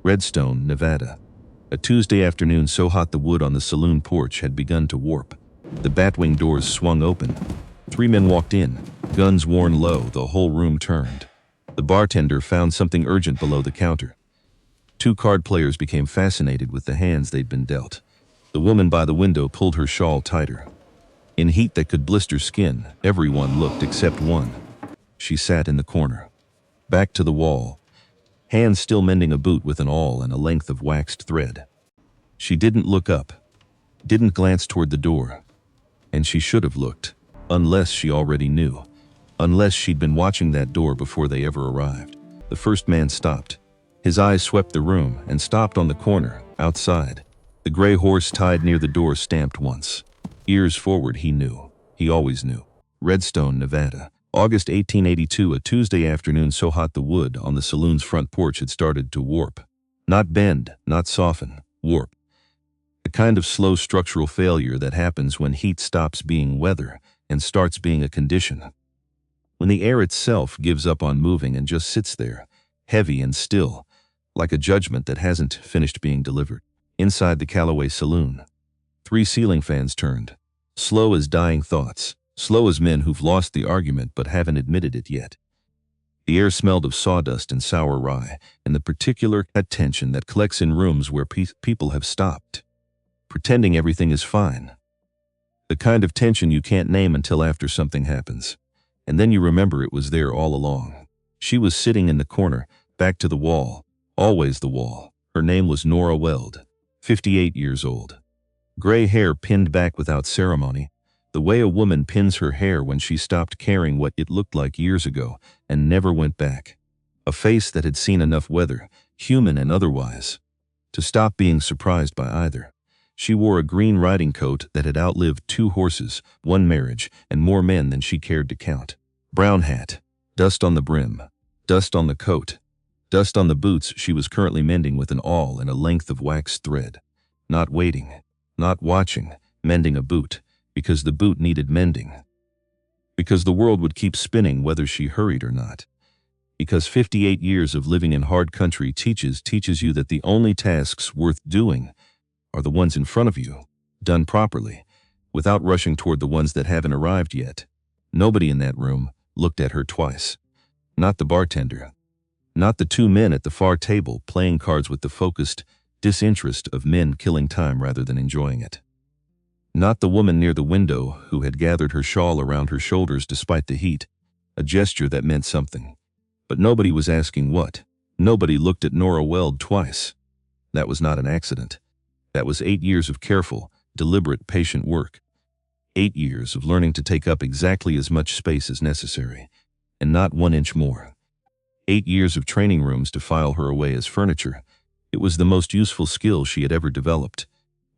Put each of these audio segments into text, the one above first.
Redstone, Nevada. A Tuesday afternoon so hot the wood on the saloon porch had begun to warp. The batwing doors swung open. 3 men walked in, guns worn low. The whole room turned. The bartender found something urgent below the counter. 2 card players became fascinated with the hands they'd been dealt. The woman by the window pulled her shawl tighter. In heat that could blister skin, everyone looked except one. She sat in the corner, back to the wall, hands still mending a boot with an awl and a length of waxed thread. She didn't look up, didn't glance toward the door. And she should have looked, unless she already knew, unless she'd been watching that door before they ever arrived. The first man stopped. His eyes swept the room and stopped on the corner, outside. The gray horse tied near the door stamped once. Ears forward, he knew. He always knew. Redstone, Nevada. August 1882, a Tuesday afternoon so hot the wood on the saloon's front porch had started to warp. Not bend, not soften, warp. The kind of slow structural failure that happens when heat stops being weather and starts being a condition. When the air itself gives up on moving and just sits there, heavy and still, like a judgment that hasn't finished being delivered. Inside the Callaway saloon, 3 ceiling fans turned, slow as dying thoughts. Slow as men who've lost the argument but haven't admitted it yet. The air smelled of sawdust and sour rye, and the particular tension that collects in rooms where people have stopped, pretending everything is fine. The kind of tension you can't name until after something happens, and then you remember it was there all along. She was sitting in the corner, back to the wall, always the wall. Her name was Nora Weld, 58 years old. Gray hair pinned back without ceremony, the way a woman pins her hair when she stopped caring what it looked like years ago and never went back. A face that had seen enough weather, human and otherwise, to stop being surprised by either. She wore a green riding coat that had outlived 2 horses, 1 marriage, and more men than she cared to count. Brown hat, dust on the brim, dust on the coat, dust on the boots she was currently mending with an awl and a length of waxed thread. Not waiting, not watching, mending a boot. Because the boot needed mending. Because the world would keep spinning whether she hurried or not. Because 58 years of living in hard country teaches you that the only tasks worth doing are the ones in front of you, done properly, without rushing toward the ones that haven't arrived yet. Nobody in that room looked at her twice. Not the bartender. Not the 2 men at the far table playing cards with the focused disinterest of men killing time rather than enjoying it. Not the woman near the window who had gathered her shawl around her shoulders despite the heat, a gesture that meant something. But nobody was asking what. Nobody looked at Nora Weld twice. That was not an accident. That was 8 years of careful, deliberate, patient work. 8 years of learning to take up exactly as much space as necessary, and not 1 inch more. 8 years of training rooms to file her away as furniture. It was the most useful skill she had ever developed.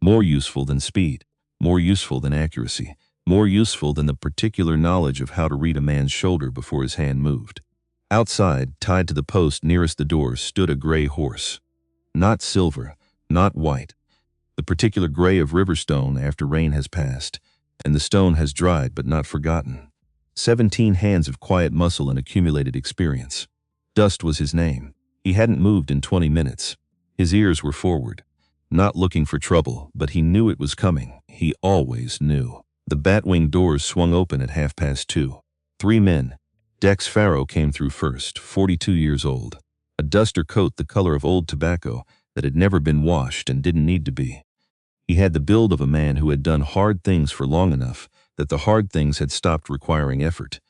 More useful than speed. More useful than accuracy, more useful than the particular knowledge of how to read a man's shoulder before his hand moved. Outside, tied to the post nearest the door, stood a gray horse. Not silver, not white. The particular gray of river stone after rain has passed, and the stone has dried but not forgotten. 17 hands of quiet muscle and accumulated experience. Dust was his name. He hadn't moved in 20 minutes. His ears were forward. Not looking for trouble, but he knew it was coming. He always knew. The batwing doors swung open at 2:30. 3 men. Dex Farrow came through first, 42 years old. A duster coat the color of old tobacco that had never been washed and didn't need to be. He had the build of a man who had done hard things for long enough that the hard things had stopped requiring effort.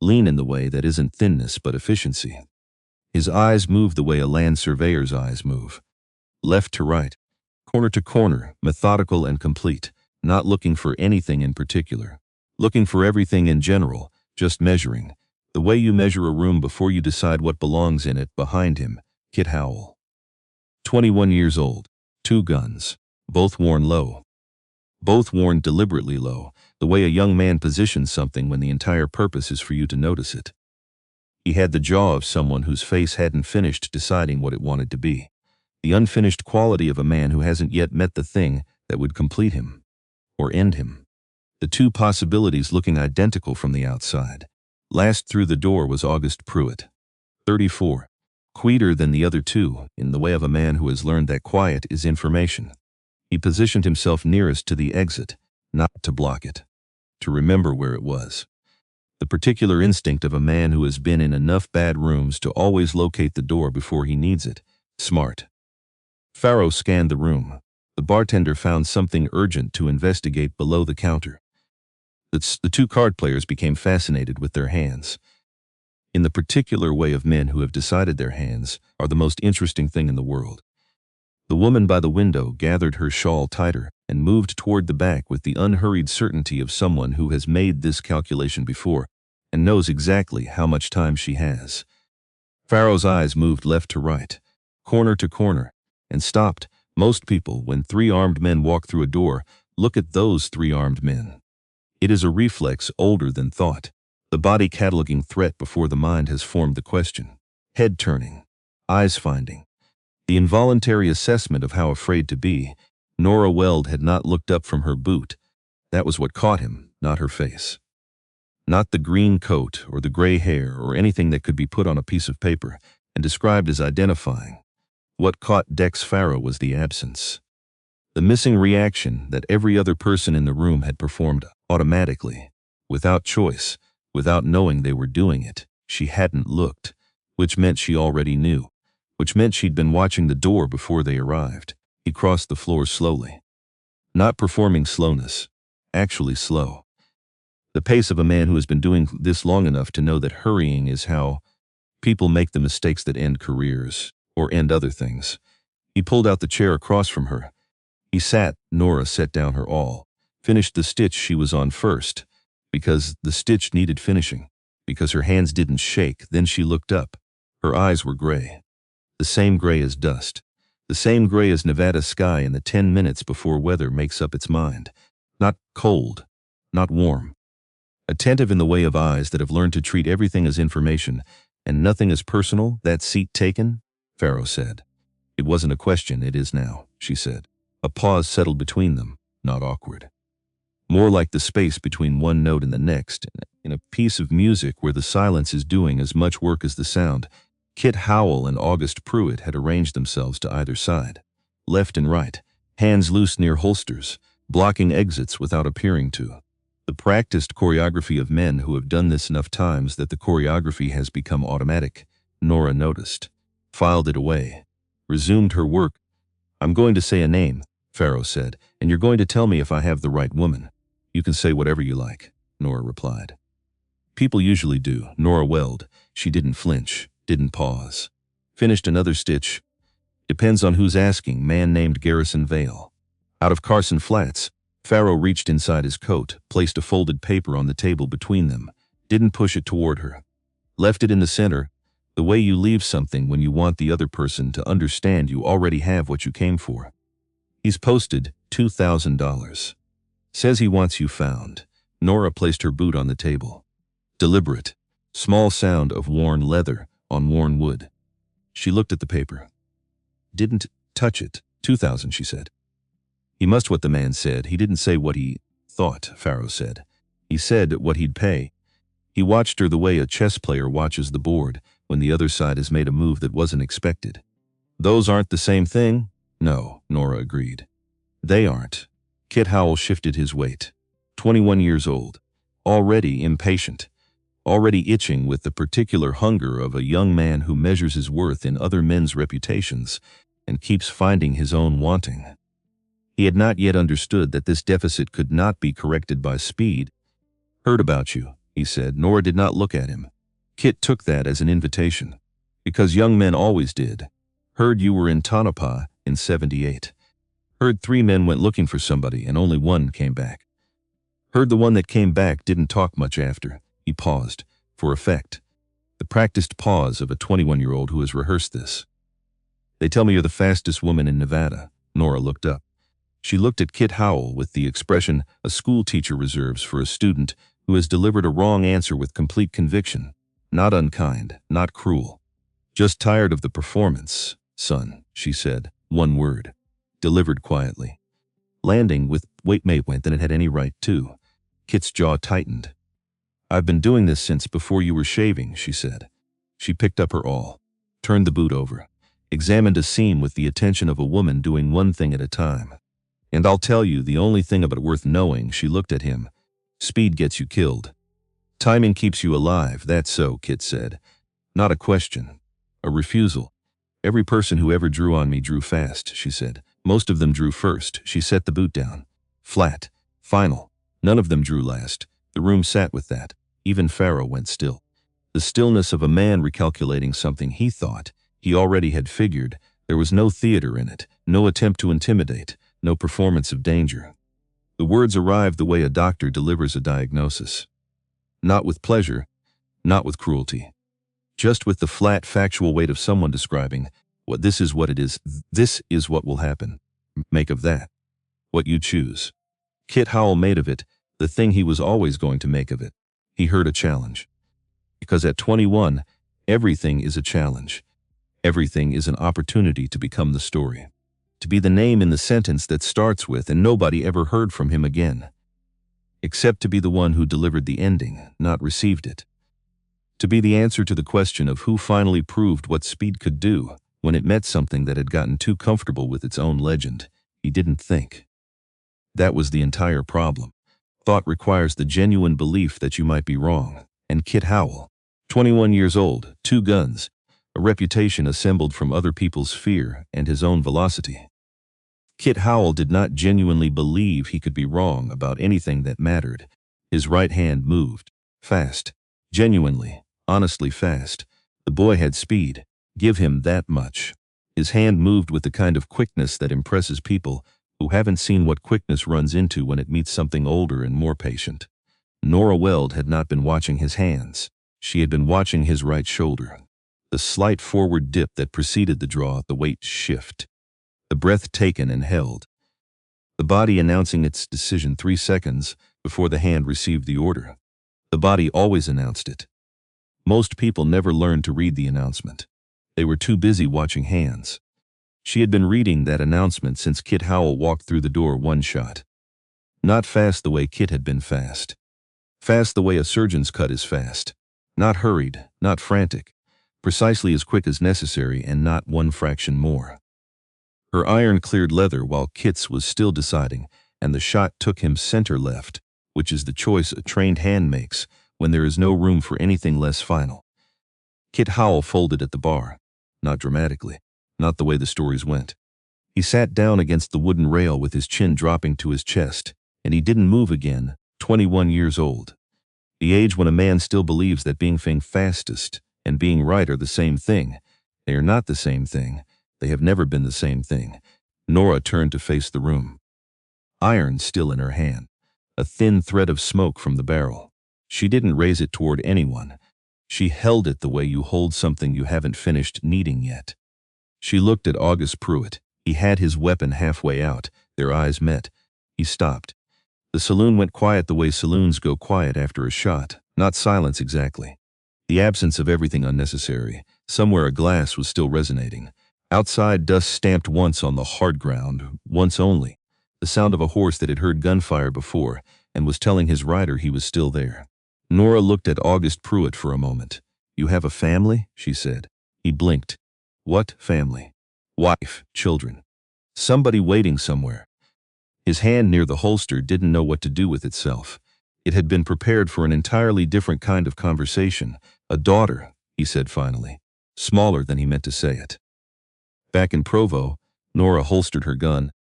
Lean in the way that isn't thinness but efficiency. His eyes moved the way a land surveyor's eyes move. Left to right. Corner to corner, methodical and complete, not looking for anything in particular. Looking for everything in general, just measuring. The way you measure a room before you decide what belongs in it. Behind him, Kit Howell. 21 years old, 2 guns, both worn low. Both worn deliberately low, the way a young man positions something when the entire purpose is for you to notice it. He had the jaw of someone whose face hadn't finished deciding what it wanted to be. The unfinished quality of a man who hasn't yet met the thing that would complete him, or end him. The 2 possibilities looking identical from the outside. Last through the door was August Pruitt, 34. quieter than the other two, in the way of a man who has learned that quiet is information. He positioned himself nearest to the exit, not to block it, to remember where it was. The particular instinct of a man who has been in enough bad rooms to always locate the door before he needs it. Smart. Pharaoh scanned the room. The bartender found something urgent to investigate below the counter. The two card players became fascinated with their hands. In the particular way of men who have decided their hands are the most interesting thing in the world. The woman by the window gathered her shawl tighter and moved toward the back with the unhurried certainty of someone who has made this calculation before and knows exactly how much time she has. Pharaoh's eyes moved left to right, corner to corner, and stopped. Most people, when three armed men walk through a door, look at those three armed men. It is a reflex older than thought, the body cataloging threat before the mind has formed the question. Head turning, eyes finding. The involuntary assessment of how afraid to be. Nora Weld had not looked up from her boot. That was what caught him, not her face. Not the green coat or the gray hair or anything that could be put on a piece of paper and described as identifying. What caught Dex Pharaoh was the absence. The missing reaction that every other person in the room had performed automatically, without choice, without knowing they were doing it. She hadn't looked, which meant she already knew, which meant she'd been watching the door before they arrived. He crossed the floor slowly. Not performing slowness, actually slow. The pace of a man who has been doing this long enough to know that hurrying is how people make the mistakes that end careers, or end other things. He pulled out the chair across from her. He sat. Nora set down her awl, finished the stitch she was on first, because the stitch needed finishing, because her hands didn't shake. Then she looked up. Her eyes were gray. The same gray as dust. The same gray as Nevada sky in the 10 minutes before weather makes up its mind. Not cold, not warm. Attentive in the way of eyes that have learned to treat everything as information and nothing as personal. That seat taken? Pharaoh said. It wasn't a question, it is now, she said. A pause settled between them, not awkward. More like the space between one note and the next, in a piece of music where the silence is doing as much work as the sound. Kit Howell and August Pruitt had arranged themselves to either side, left and right, hands loose near holsters, blocking exits without appearing to. The practiced choreography of men who have done this enough times that the choreography has become automatic. Nora noticed, filed it away, resumed her work. I'm going to say a name, Pharaoh said, and you're going to tell me if I have the right woman. You can say whatever you like, Nora replied. People usually do. Nora Weld. She didn't flinch. Didn't pause. Finished another stitch. Depends on who's asking. Man named Garrison Vale. Out of Carson Flats. Pharaoh reached inside his coat, placed a folded paper on the table between them, didn't push it toward her. Left it in the center, the way you leave something when you want the other person to understand you already have what you came for. He's posted $2,000. Says he wants you found. Nora placed her boot on the table. Deliberate. Small sound of worn leather on worn wood. She looked at the paper. Didn't touch it. 2,000, she said. He must what the man said. He didn't say what he thought, Pharaoh said. He said what he'd pay. He watched her the way a chess player watches the board when the other side has made a move that wasn't expected. Those aren't the same thing? No, Nora agreed. They aren't. Kit Howell shifted his weight. 21 years old. Already impatient. Already itching with the particular hunger of a young man who measures his worth in other men's reputations and keeps finding his own wanting. He had not yet understood that this deficit could not be corrected by speed. Heard about you, he said. Nora did not look at him. Kit took that as an invitation, because young men always did. Heard you were in Tonopah in 78. Heard 3 men went looking for somebody and only one came back. Heard the one that came back didn't talk much after. He paused, for effect. The practiced pause of a 21-year-old who has rehearsed this. They tell me you're the fastest woman in Nevada. Nora looked up. She looked at Kit Howell with the expression a school teacher reserves for a student who has delivered a wrong answer with complete conviction. Not unkind, not cruel. Just tired of the performance, son, she said. One word. Delivered quietly. Landing with wait than it had any right to. Kit's jaw tightened. I've been doing this since before you were shaving, she said. She picked up her awl. turned the boot over, examined a seam with the attention of a woman doing one thing at a time. "And I'll tell you the only thing about it worth knowing," she looked at him. "Speed gets you killed. Timing keeps you alive, that's so," Kit said. "Not a question. A refusal. Every person who ever drew on me drew fast," she said. "Most of them drew first." She set the boot down. Flat. Final. None of them drew last. The room sat with that. Even Pharaoh went still. The stillness of a man recalculating something he thought he already had figured. There was no theater in it, no attempt to intimidate, no performance of danger. The words arrived the way a doctor delivers a diagnosis. Not with pleasure, not with cruelty. Just with the flat, factual weight of someone describing, this is what it is, this is what will happen. Make of that what you choose." Kit Howell made of it the thing he was always going to make of it. He heard a challenge. Because at 21, everything is a challenge. Everything is an opportunity to become the story. To be the name in the sentence that starts with "and nobody ever heard from him again." Except to be the one who delivered the ending, not received it. To be the answer to the question of who finally proved what speed could do when it met something that had gotten too comfortable with its own legend. He didn't think. That was the entire problem. Thought requires the genuine belief that you might be wrong. And Kit Howell, 21 years old, 2 guns, a reputation assembled from other people's fear and his own velocity. Kit Howell did not genuinely believe he could be wrong about anything that mattered. His right hand moved. Fast. Genuinely, honestly fast. The boy had speed. Give him that much. His hand moved with the kind of quickness that impresses people who haven't seen what quickness runs into when it meets something older and more patient. Nora Weld had not been watching his hands. She had been watching his right shoulder. The slight forward dip that preceded the draw, the weight shift. The breath taken and held. The body announcing its decision 3 seconds before the hand received the order. The body always announced it. Most people never learned to read the announcement. They were too busy watching hands. She had been reading that announcement since Kit Howell walked through the door one shot. Not fast the way Kit had been fast. Fast the way a surgeon's cut is fast. Not hurried, not frantic. Precisely as quick as necessary and not one fraction more. Her iron cleared leather while Kit's was still deciding, and the shot took him center left, which is the choice a trained hand makes when there is no room for anything less final. Kit Howell folded at the bar. Not dramatically. Not the way the stories went. He sat down against the wooden rail with his chin dropping to his chest, and he didn't move again, 21 years old. The age when a man still believes that being fastest and being right are the same thing. They are not the same thing. They have never been the same thing. Nora turned to face the room. Iron still in her hand. A thin thread of smoke from the barrel. She didn't raise it toward anyone. She held it the way you hold something you haven't finished kneading yet. She looked at August Pruitt. He had his weapon halfway out. Their eyes met. He stopped. The saloon went quiet the way saloons go quiet after a shot. Not silence exactly. The absence of everything unnecessary. Somewhere a glass was still resonating. Outside, dust stamped once on the hard ground, once only. The sound of a horse that had heard gunfire before and was telling his rider he was still there. Nora looked at August Pruitt for a moment. "You have a family?" she said. He blinked. "What family?" "Wife, children. Somebody waiting somewhere." His hand near the holster didn't know what to do with itself. It had been prepared for an entirely different kind of conversation. "A daughter," he said finally, smaller than he meant to say it. Back in Provo, Nora holstered her gun.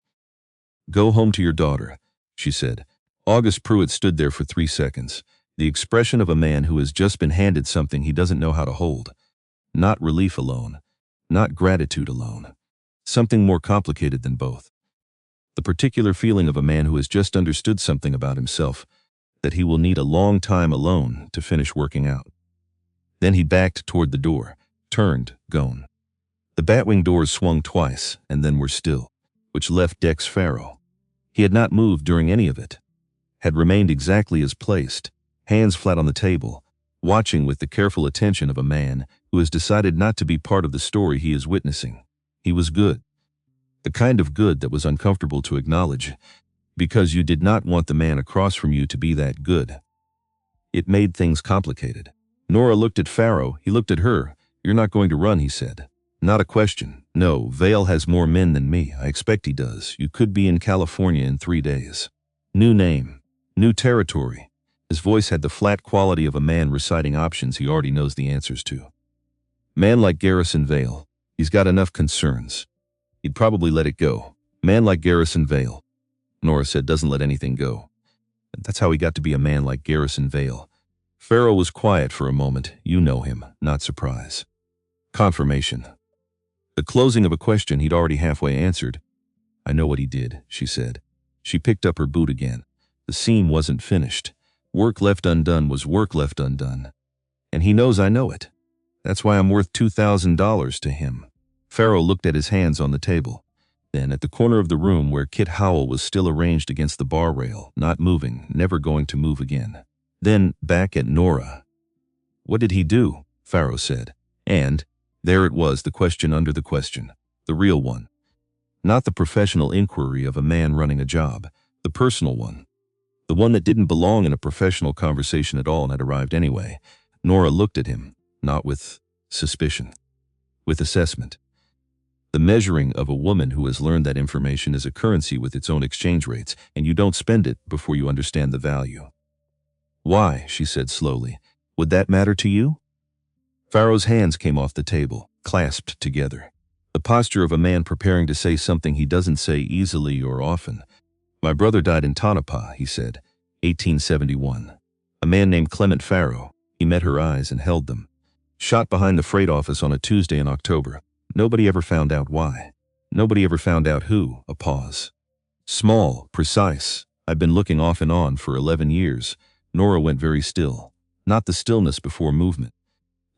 "Go home to your daughter," she said. August Pruitt stood there for 3 seconds, the expression of a man who has just been handed something he doesn't know how to hold. Not relief alone. Not gratitude alone. Something more complicated than both. The particular feeling of a man who has just understood something about himself that he will need a long time alone to finish working out. Then he backed toward the door, turned, gone. The batwing doors swung twice and then were still, which left Dex Pharaoh. He had not moved during any of it. Had remained exactly as placed, hands flat on the table, watching with the careful attention of a man who has decided not to be part of the story he is witnessing. He was good. The kind of good that was uncomfortable to acknowledge, because you did not want the man across from you to be that good. It made things complicated. Nora looked at Pharaoh. He looked at her. "You're not going to run," he said. Not a question. No, Vale has more men than me. I expect he does. You could be in California in 3 days. New name. New territory. His voice had the flat quality of a man reciting options he already knows the answers to. Man like Garrison Vale. He's got enough concerns. He'd probably let it go. Man like Garrison Vale. Nora said, doesn't let anything go. That's how he got to be a man like Garrison Vale. Pharaoh was quiet for a moment. You know him. Not surprise. Confirmation. The closing of a question he'd already halfway answered. I know what he did, she said. She picked up her boot again. The seam wasn't finished. Work left undone was work left undone. And he knows I know it. That's why I'm worth $2,000 to him. Pharaoh looked at his hands on the table. Then at the corner of the room where Kit Howell was still arranged against the bar rail, not moving, never going to move again. Then back at Nora. What did he do? Pharaoh said. And there it was, the question under the question. The real one. Not the professional inquiry of a man running a job. The personal one. The one that didn't belong in a professional conversation at all and had arrived anyway. Nora looked at him, not with suspicion, with assessment. The measuring of a woman who has learned that information is a currency with its own exchange rates, and you don't spend it before you understand the value. Why, she said slowly, would that matter to you? Pharaoh's hands came off the table, clasped together. The posture of a man preparing to say something he doesn't say easily or often. My brother died in Tonopah, he said, 1871. A man named Clement Pharaoh. He met her eyes and held them. Shot behind the freight office on a Tuesday in October. Nobody ever found out why. Nobody ever found out who. A pause. Small, precise. I've been looking off and on for 11 years. Nora went very still. Not the stillness before movement.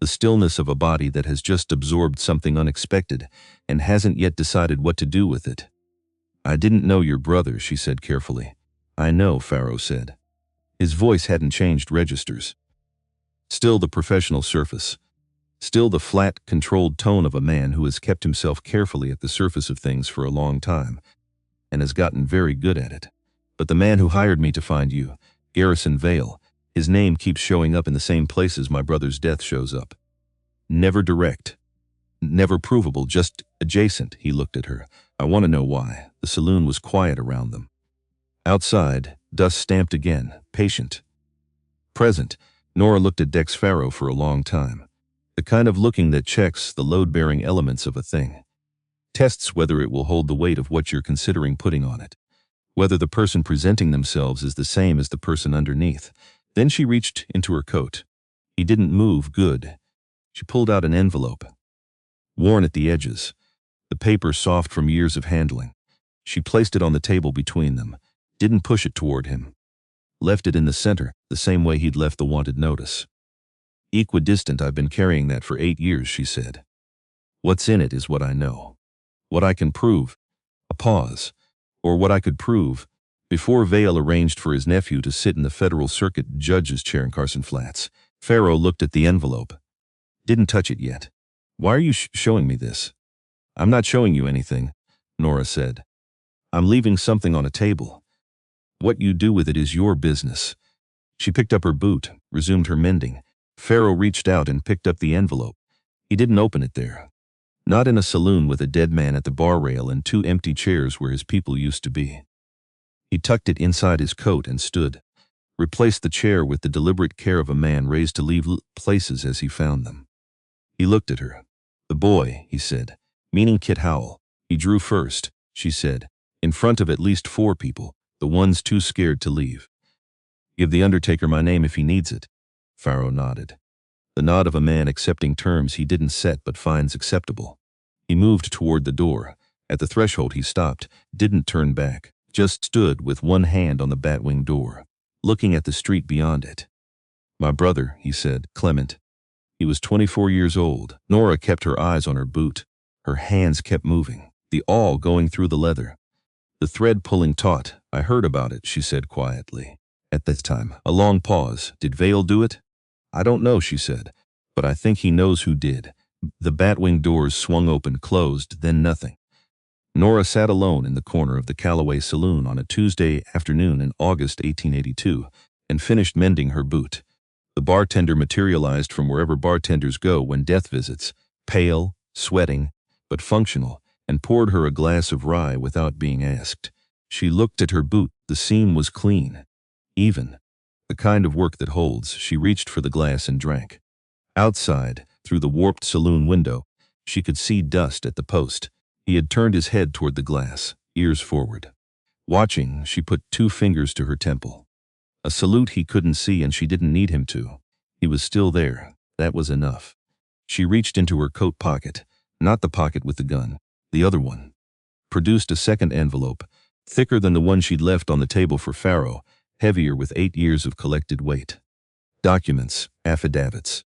The stillness of a body that has just absorbed something unexpected and hasn't yet decided what to do with it. I didn't know your brother, she said carefully. I know, Pharaoh said. His voice hadn't changed registers. Still the professional surface. Still the flat, controlled tone of a man who has kept himself carefully at the surface of things for a long time and has gotten very good at it. But the man who hired me to find you, Garrison Vale, his name keeps showing up in the same places my brother's death shows up. Never direct. Never provable, just adjacent, he looked at her. I want to know why. The saloon was quiet around them. Outside, dust stamped again, patient. Present, Nora looked at Dex Pharaoh for a long time. The kind of looking that checks the load-bearing elements of a thing. Tests whether it will hold the weight of what you're considering putting on it. Whether the person presenting themselves is the same as the person underneath. Then she reached into her coat. He didn't move. Good. She pulled out an envelope. Worn at the edges. The paper soft from years of handling. She placed it on the table between them. Didn't push it toward him. Left it in the center, the same way he'd left the wanted notice. Equidistant, I've been carrying that for 8 years, she said. What's in it is what I know. What I can prove. A pause. Or what I could prove. Before Vale arranged for his nephew to sit in the Federal Circuit judge's chair in Carson Flats, Pharaoh looked at the envelope. Didn't touch it yet. Why are you showing me this? I'm not showing you anything, Nora said. I'm leaving something on a table. What you do with it is your business. She picked up her boot, resumed her mending. Pharaoh reached out and picked up the envelope. He didn't open it there. Not in a saloon with a dead man at the bar rail and 2 empty chairs where his people used to be. He tucked it inside his coat and stood. Replaced the chair with the deliberate care of a man raised to leave places as he found them. He looked at her. The boy, he said, meaning Kit Howell. He drew first, she said, in front of at least 4 people, the ones too scared to leave. Give the undertaker my name if he needs it. Pharaoh nodded. The nod of a man accepting terms he didn't set but finds acceptable. He moved toward the door. At the threshold he stopped, didn't turn back, just stood with one hand on the batwing door, looking at the street beyond it. My brother, he said, Clement. He was 24 years old. Nora kept her eyes on her boot. Her hands kept moving, the awl going through the leather. The thread pulling taut. I heard about it, she said quietly. At this time, a long pause. Did Vale do it? I don't know, she said, but I think he knows who did. The batwing doors swung open, closed, then nothing. Nora sat alone in the corner of the Callaway Saloon on a Tuesday afternoon in August 1882 and finished mending her boot. The bartender materialized from wherever bartenders go when death visits, pale, sweating, but functional, and poured her a glass of rye without being asked. She looked at her boot. The seam was clean. Even. The kind of work that holds. She reached for the glass and drank. Outside, through the warped saloon window, she could see Dust at the post. He had turned his head toward the glass, ears forward. Watching, she put 2 fingers to her temple. A salute he couldn't see, and she didn't need him to. He was still there. That was enough. She reached into her coat pocket, not the pocket with the gun, the other one. Produced a second envelope, thicker than the one she'd left on the table for Pharaoh, heavier with 8 years of collected weight. Documents, affidavits.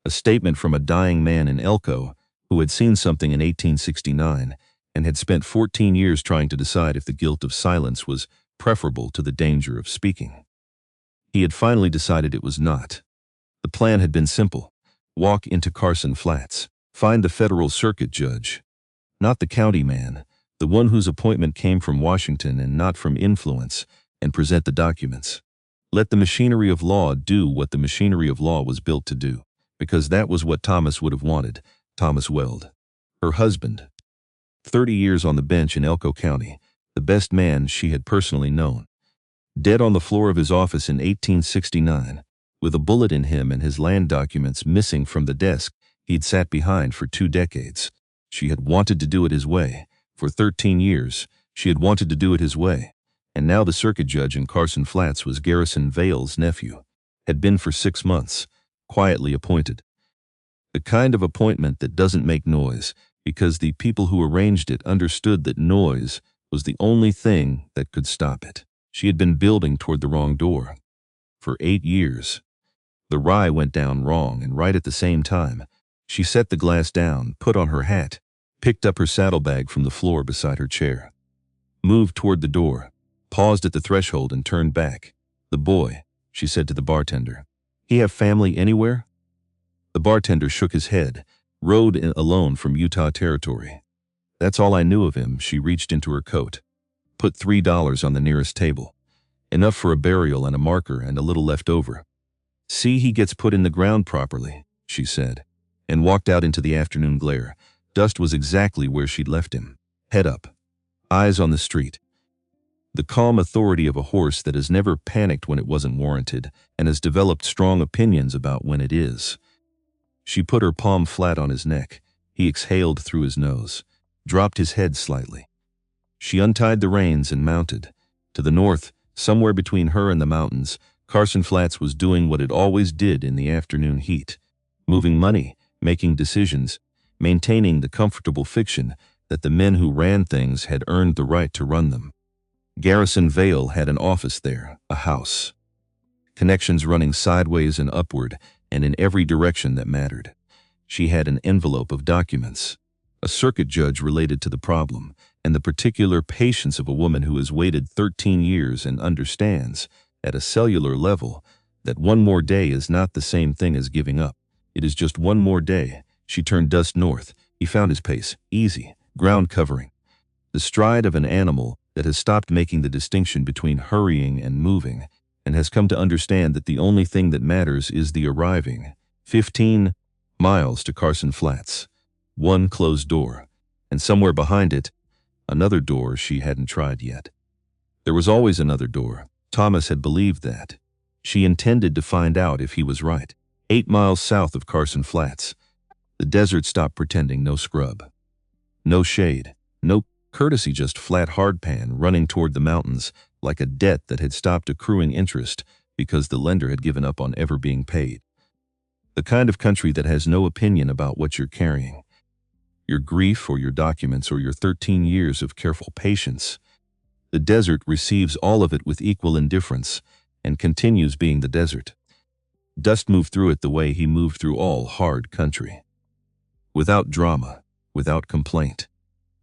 A statement from a dying man in Elko who had seen something in 1869 and had spent 14 years trying to decide if the guilt of silence was preferable to the danger of speaking. He had finally decided it was not. The plan had been simple. Walk into Carson Flats. Find the federal circuit judge. Not the county man, the one whose appointment came from Washington and not from influence, and present the documents. Let the machinery of law do what the machinery of law was built to do, because that was what Thomas would have wanted, Thomas Weld. Her husband. 30 years on the bench in Elko County, the best man she had personally known. Dead on the floor of his office in 1869, with a bullet in him and his land documents missing from the desk he'd sat behind for 2 decades. She had wanted to do it his way. For 13 years, she had wanted to do it his way. And now the circuit judge in Carson Flats was Garrison Vale's nephew. Had been for 6 months, quietly appointed. The kind of appointment that doesn't make noise, because the people who arranged it understood that noise was the only thing that could stop it. She had been building toward the wrong door. For 8 years. The rye went down wrong, and right at the same time, she set the glass down, put on her hat, picked up her saddlebag from the floor beside her chair. Moved toward the door, paused at the threshold and turned back. "The boy," she said to the bartender. "He have family anywhere?" The bartender shook his head, rode in alone from Utah Territory. "That's all I knew of him." She reached into her coat, put $3 on the nearest table. "Enough for a burial and a marker and a little left over. See he gets put in the ground properly," she said, and walked out into the afternoon glare. Dust was exactly where she'd left him, head up, eyes on the street. The calm authority of a horse that has never panicked when it wasn't warranted and has developed strong opinions about when it is. She put her palm flat on his neck. He exhaled through his nose, dropped his head slightly. She untied the reins and mounted. To the north, somewhere between her and the mountains, Carson Flats was doing what it always did in the afternoon heat, moving money, making decisions, maintaining the comfortable fiction that the men who ran things had earned the right to run them. Garrison Vale had an office there, a house. Connections running sideways and upward and in every direction that mattered. She had an envelope of documents, a circuit judge related to the problem, and the particular patience of a woman who has waited 13 years and understands, at a cellular level, that one more day is not the same thing as giving up. It is just one more day. She turned Dust north. He found his pace, easy, ground covering. The stride of an animal that has stopped making the distinction between hurrying and moving, and has come to understand that the only thing that matters is the arriving. 15 miles to Carson Flats. One closed door, and somewhere behind it, another door she hadn't tried yet. There was always another door. Thomas had believed that. She intended to find out if he was right. 8 miles south of Carson Flats. The desert stopped pretending, no scrub. No shade, no courtesy, just flat hardpan running toward the mountains like a debt that had stopped accruing interest because the lender had given up on ever being paid. The kind of country that has no opinion about what you're carrying. Your grief or your documents or your 13 years of careful patience. The desert receives all of it with equal indifference and continues being the desert. Dust moved through it the way he moved through all hard country. Without drama, without complaint.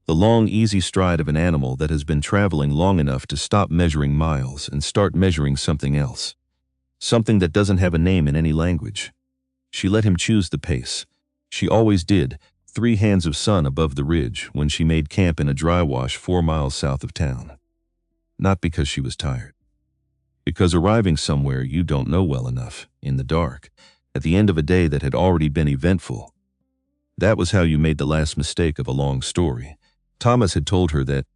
The long, easy stride of an animal that has been traveling long enough to stop measuring miles and start measuring something else. Something that doesn't have a name in any language. She let him choose the pace. She always did, 3 hands of sun above the ridge when she made camp in a dry wash 4 miles south of town. Not because she was tired. Because arriving somewhere you don't know well enough, in the dark, at the end of a day that had already been eventful, That was how you made the last mistake of a long story. Thomas had told her that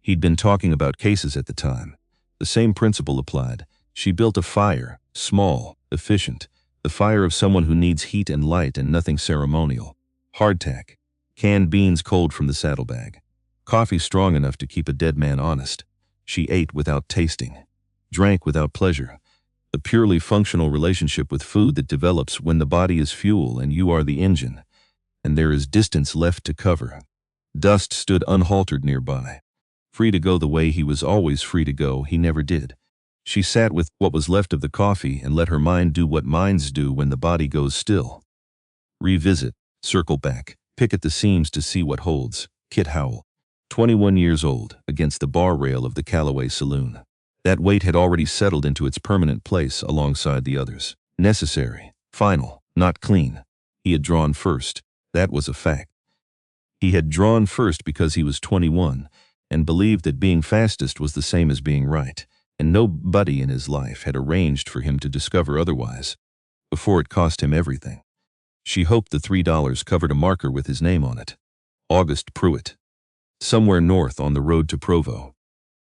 he'd been talking about cases at the time. The same principle applied. She built a fire, small, efficient, the fire of someone who needs heat and light and nothing ceremonial. Hardtack. Canned beans cold from the saddlebag. Coffee strong enough to keep a dead man honest. She ate without tasting. Drank without pleasure. A purely functional relationship with food that develops when the body is fuel and you are the engine, and there is distance left to cover. Dust stood unhaltered nearby. Free to go the way he was always free to go, he never did. She sat with what was left of the coffee and let her mind do what minds do when the body goes still. Revisit, circle back, pick at the seams to see what holds. Kit Howell, 21 years old, against the bar rail of the Callaway Saloon. That weight had already settled into its permanent place alongside the others. Necessary, final, not clean. He had drawn first. That was a fact. He had drawn first because he was 21 and believed that being fastest was the same as being right, and nobody in his life had arranged for him to discover otherwise, before it cost him everything. She hoped the $3 covered a marker with his name on it. August Pruitt. Somewhere north on the road to Provo.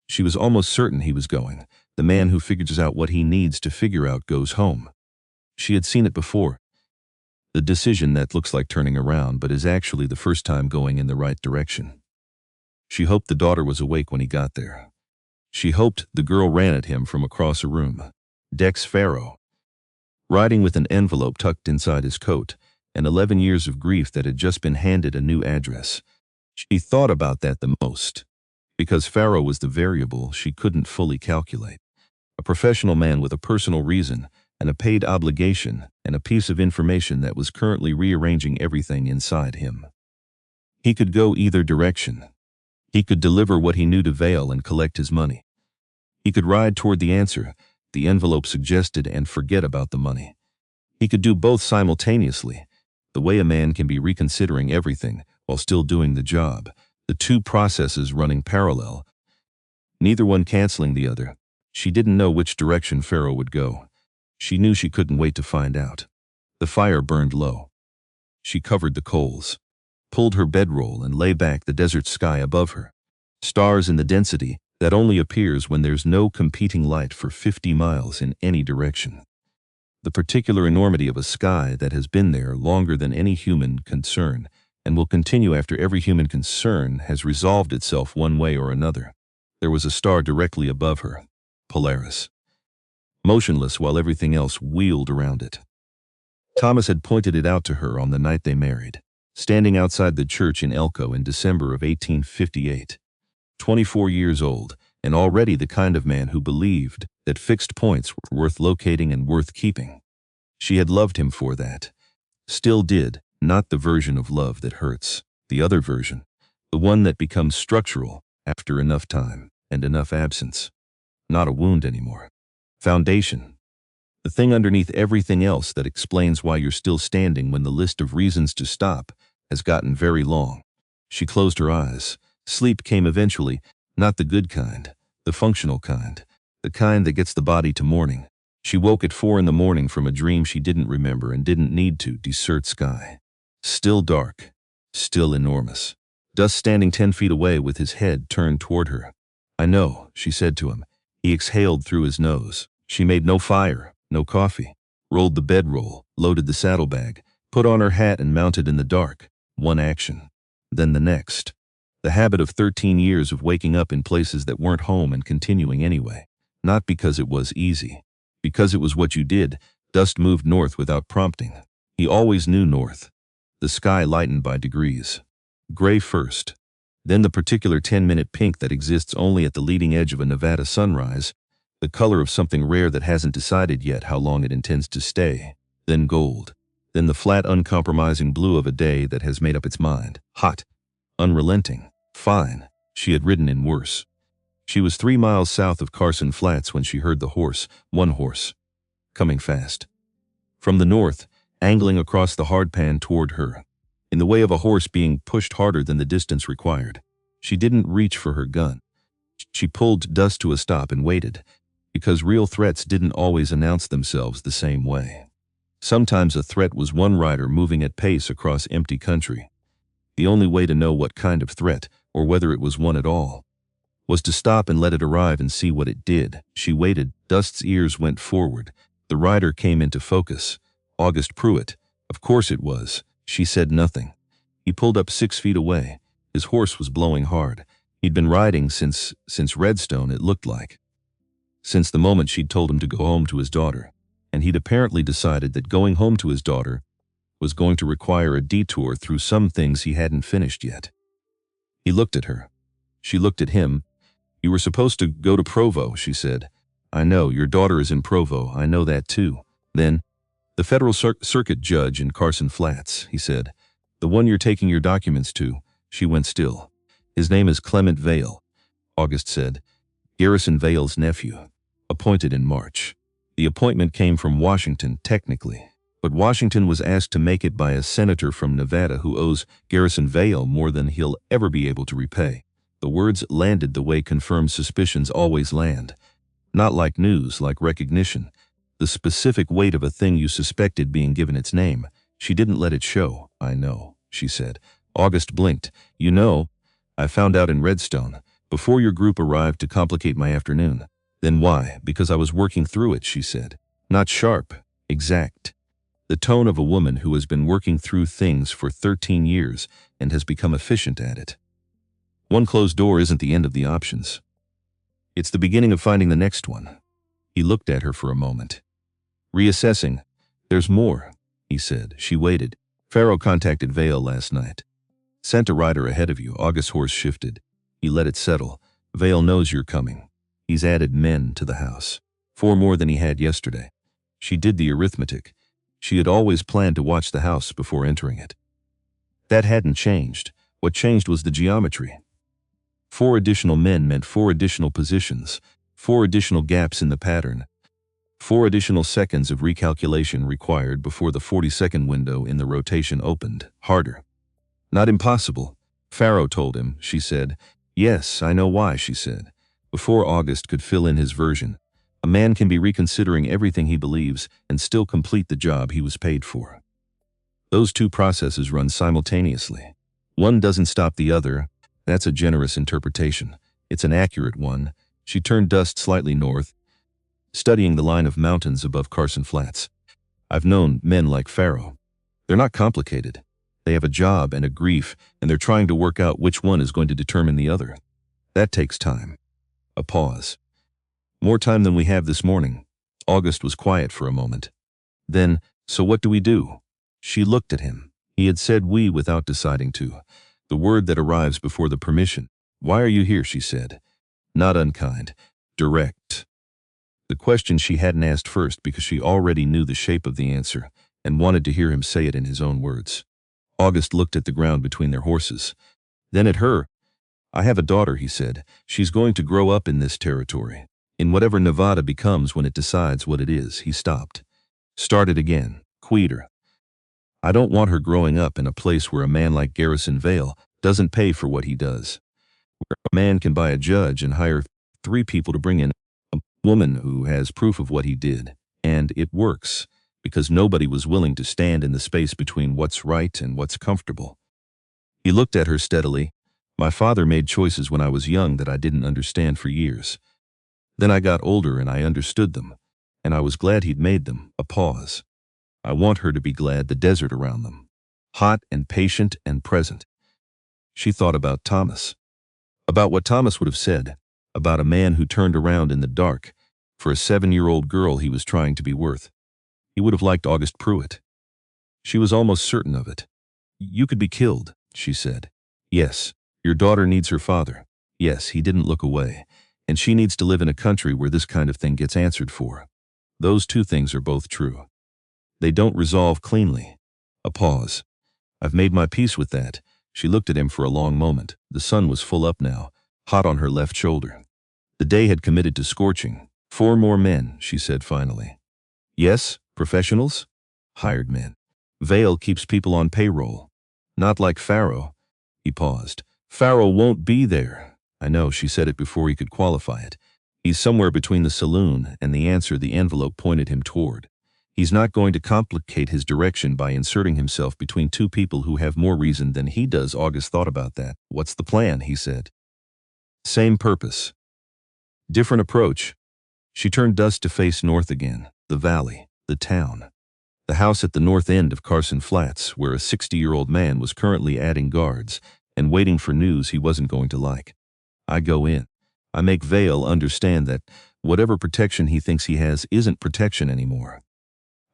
She was almost certain he was going. The man who figures out what he needs to figure out goes home. She had seen it before. The decision that looks like turning around but is actually the first time going in the right direction. She hoped the daughter was awake when he got there. She hoped the girl ran at him from across a room. Dex Farrow. Riding with an envelope tucked inside his coat, and 11 years of grief that had just been handed a new address. She thought about that the most, because Farrow was the variable she couldn't fully calculate. A professional man with a personal reason and a paid obligation and a piece of information that was currently rearranging everything inside him. He could go either direction. He could deliver what he knew to Vale and collect his money. He could ride toward the answer, the envelope suggested, and forget about the money. He could do both simultaneously, the way a man can be reconsidering everything while still doing the job, the two processes running parallel, neither one canceling the other. She didn't know which direction Farrow would go. She knew she couldn't wait to find out. The fire burned low. She covered the coals, pulled her bedroll, and lay back the desert sky above her. Stars in the density that only appears when there's no competing light for 50 miles in any direction. The particular enormity of a sky that has been there longer than any human concern and will continue after every human concern has resolved itself one way or another. There was a star directly above her, Polaris, motionless while everything else wheeled around it. Thomas had pointed it out to her on the night they married, standing outside the church in Elko in December of 1858. 24 years old, and already the kind of man who believed that fixed points were worth locating and worth keeping. She had loved him for that. Still did, not the version of love that hurts, the other version, the one that becomes structural after enough time and enough absence. Not a wound anymore. Foundation. The thing underneath everything else that explains why you're still standing when the list of reasons to stop has gotten very long. She closed her eyes. Sleep came eventually, not the good kind, the functional kind, the kind that gets the body to morning. She woke at 4 a.m. from a dream she didn't remember and didn't need to. Desert sky. Still dark. Still enormous. Dust standing 10 feet away with his head turned toward her. "I know," she said to him. He exhaled through his nose. She made no fire, no coffee. Rolled the bedroll, loaded the saddlebag, put on her hat and mounted in the dark. One action. Then the next. The habit of 13 years of waking up in places that weren't home and continuing anyway. Not because it was easy. Because it was what you did. Dust moved north without prompting. He always knew north. The sky lightened by degrees. Gray first. Then the particular 10-minute pink that exists only at the leading edge of a Nevada sunrise. The color of something rare that hasn't decided yet how long it intends to stay. Then gold. Then the flat, uncompromising blue of a day that has made up its mind. Hot. Unrelenting. Fine. She had ridden in worse. She was 3 miles south of Carson Flats when she heard the horse, one horse, coming fast. From the north, angling across the hardpan toward her, in the way of a horse being pushed harder than the distance required. She didn't reach for her gun. She pulled Dust to a stop and waited, because real threats didn't always announce themselves the same way. Sometimes a threat was one rider moving at pace across empty country. The only way to know what kind of threat, or whether it was one at all, was to stop and let it arrive and see what it did. She waited. Dust's ears went forward. The rider came into focus. August Pruitt. Of course it was. She said nothing. He pulled up 6 feet away. His horse was blowing hard. He'd been riding since Redstone, it looked like. Since the moment she'd told him to go home to his daughter. And he'd apparently decided that going home to his daughter was going to require a detour through some things he hadn't finished yet. He looked at her. She looked at him. "You were supposed to go to Provo," she said. "I know, your daughter is in Provo, I know that too." Then, "The federal circuit judge in Carson Flats," he said. "The one you're taking your documents to." She went still. "His name is Clement Vale," August said. "Garrison Vale's nephew. Appointed in March." The appointment came from Washington, technically, but Washington was asked to make it by a senator from Nevada who owes Garrison Vale more than he'll ever be able to repay. The words landed the way confirmed suspicions always land. Not like news, like recognition. The specific weight of a thing you suspected being given its name. She didn't let it show. "I know," she said. August blinked. "You know, I found out in Redstone, before your group arrived to complicate my afternoon." "Then why?" "Because I was working through it," she said. "Not sharp, exact." The tone of a woman who has been working through things for 13 years and has become efficient at it. One closed door isn't the end of the options. It's the beginning of finding the next one. He looked at her for a moment. Reassessing. "There's more," he said. She waited. "Farrow contacted Vale last night. Sent a rider ahead of you." August's horse shifted. He let it settle. "Vale knows you're coming. He's added men to the house. 4 more than he had yesterday." She did the arithmetic. She had always planned to watch the house before entering it. That hadn't changed. What changed was the geometry. 4 additional men meant 4 additional positions, 4 additional gaps in the pattern, 4 additional seconds of recalculation required before the 40-second window in the rotation opened. Harder. "Not impossible," Farrow told him, she said. "Yes, I know why," she said. Before August could fill in his version, a man can be reconsidering everything he believes and still complete the job he was paid for. Those 2 processes run simultaneously. One doesn't stop the other. That's a generous interpretation. It's an accurate one. She turned Dust slightly north, studying the line of mountains above Carson Flats. "I've known men like Farrow. They're not complicated. They have a job and a grief, and they're trying to work out which one is going to determine the other. That takes time." A pause. "More time than we have this morning." August was quiet for a moment. Then, "So what do we do?" She looked at him. He had said "we" without deciding to. The word that arrives before the permission. "Why are you here?" she said. Not unkind. Direct. The question she hadn't asked first because she already knew the shape of the answer and wanted to hear him say it in his own words. August looked at the ground between their horses. Then at her. "I have a daughter," he said. "She's going to grow up in this territory. In whatever Nevada becomes when it decides what it is." He stopped. Started again. Quieter. "I don't want her growing up in a place where a man like Garrison Vale doesn't pay for what he does. Where a man can buy a judge and hire 3 people to bring in a woman who has proof of what he did. And it works, because nobody was willing to stand in the space between what's right and what's comfortable." He looked at her steadily. "My father made choices when I was young that I didn't understand for years. Then I got older and I understood them, and I was glad he'd made them." A pause. "I want her to be glad, the desert around them. Hot and patient and present." She thought about Thomas. About what Thomas would have said, about a man who turned around in the dark for a 7-year-old girl he was trying to be worth. He would have liked August Pruitt. She was almost certain of it. "You could be killed," she said. "Yes. Your daughter needs her father." Yes, he didn't look away. "And she needs to live in a country where this kind of thing gets answered for." Those 2 things are both true. They don't resolve cleanly. A pause. "I've made my peace with that." She looked at him for a long moment. The sun was full up now, hot on her left shoulder. The day had committed to scorching. 4 more men," she said finally. "Yes, professionals?" "Hired men. Vale keeps people on payroll. Not like Farrow." He paused. "Farrow won't be there." "I know," she said it before he could qualify it. "He's somewhere between the saloon and the answer the envelope pointed him toward." He's not going to complicate his direction by inserting himself between two people who have more reason than he does. August thought about that. What's the plan? He said. Same purpose. Different approach. She turned dust to face north again, the valley, the town. The house at the north end of Carson Flats, where a 60-year-old man was currently adding guards and waiting for news he wasn't going to like. I go in. I make Vale understand that whatever protection he thinks he has isn't protection anymore.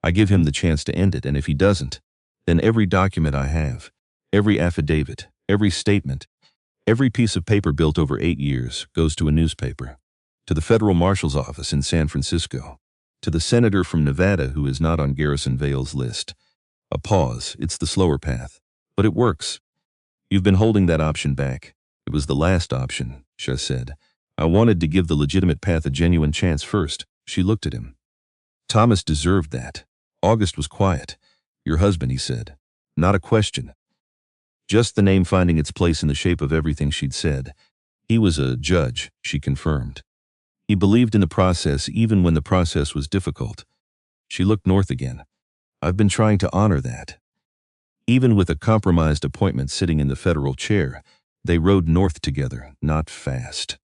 I give him the chance to end it, and if he doesn't, then every document I have, every affidavit, every statement, every piece of paper built over 8 years goes to a newspaper, to the federal marshal's office in San Francisco, to the senator from Nevada who is not on Garrison Vale's list. A pause. It's the slower path. But it works. You've been holding that option back. It was the last option, Shah said. I wanted to give the legitimate path a genuine chance first. She looked at him. Thomas deserved that. August was quiet. Your husband, he said. Not a question. Just the name finding its place in the shape of everything she'd said. He was a judge, she confirmed. He believed in the process even when the process was difficult. She looked north again. I've been trying to honor that. Even with a compromised appointment sitting in the federal chair, they rode north together, not fast.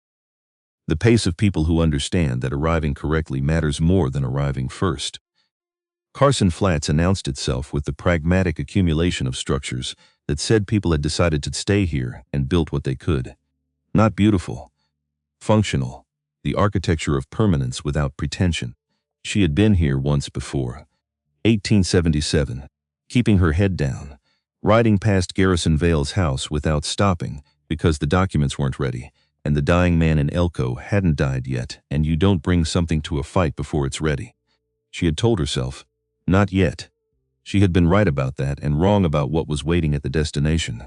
The pace of people who understand that arriving correctly matters more than arriving first. Carson Flats announced itself with the pragmatic accumulation of structures that said people had decided to stay here and built what they could. Not beautiful. Functional. The architecture of permanence without pretension. She had been here once before. 1877. Keeping her head down. Riding past Garrison Vale's house without stopping because the documents weren't ready, and the dying man in Elko hadn't died yet, and you don't bring something to a fight before it's ready. She had told herself, not yet. She had been right about that and wrong about what was waiting at the destination.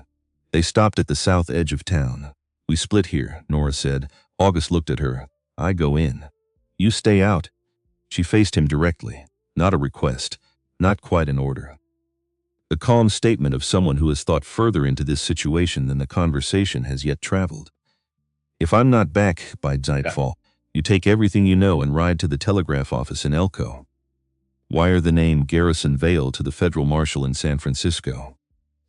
They stopped at the south edge of town. We split here, Nora said. August looked at her. I go in. You stay out. She faced him directly. Not a request. Not quite an order. The calm statement of someone who has thought further into this situation than the conversation has yet traveled. If I'm not back by nightfall, you take everything you know and ride to the telegraph office in Elko. Wire the name Garrison Vale to the federal marshal in San Francisco.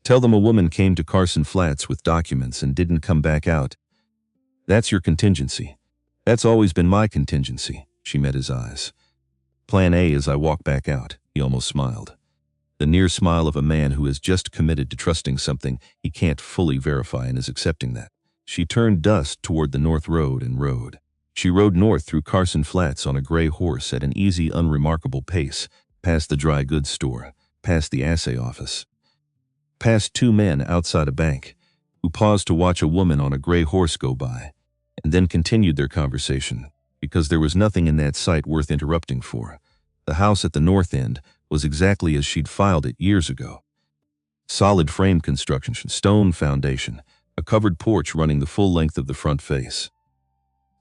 Tell them a woman came to Carson Flats with documents and didn't come back out. That's your contingency. That's always been my contingency. She met his eyes. Plan A is I walk back out. He almost smiled. The near smile of a man who has just committed to trusting something he can't fully verify and is accepting that. She turned dust toward the north road and rode. She rode north through Carson Flats on a gray horse at an easy, unremarkable pace, past the dry goods store, past the assay office, past two men outside a bank, who paused to watch a woman on a gray horse go by, and then continued their conversation, because there was nothing in that sight worth interrupting for. The house at the north end was exactly as she'd filed it years ago. Solid frame construction, stone foundation, a covered porch running the full length of the front face.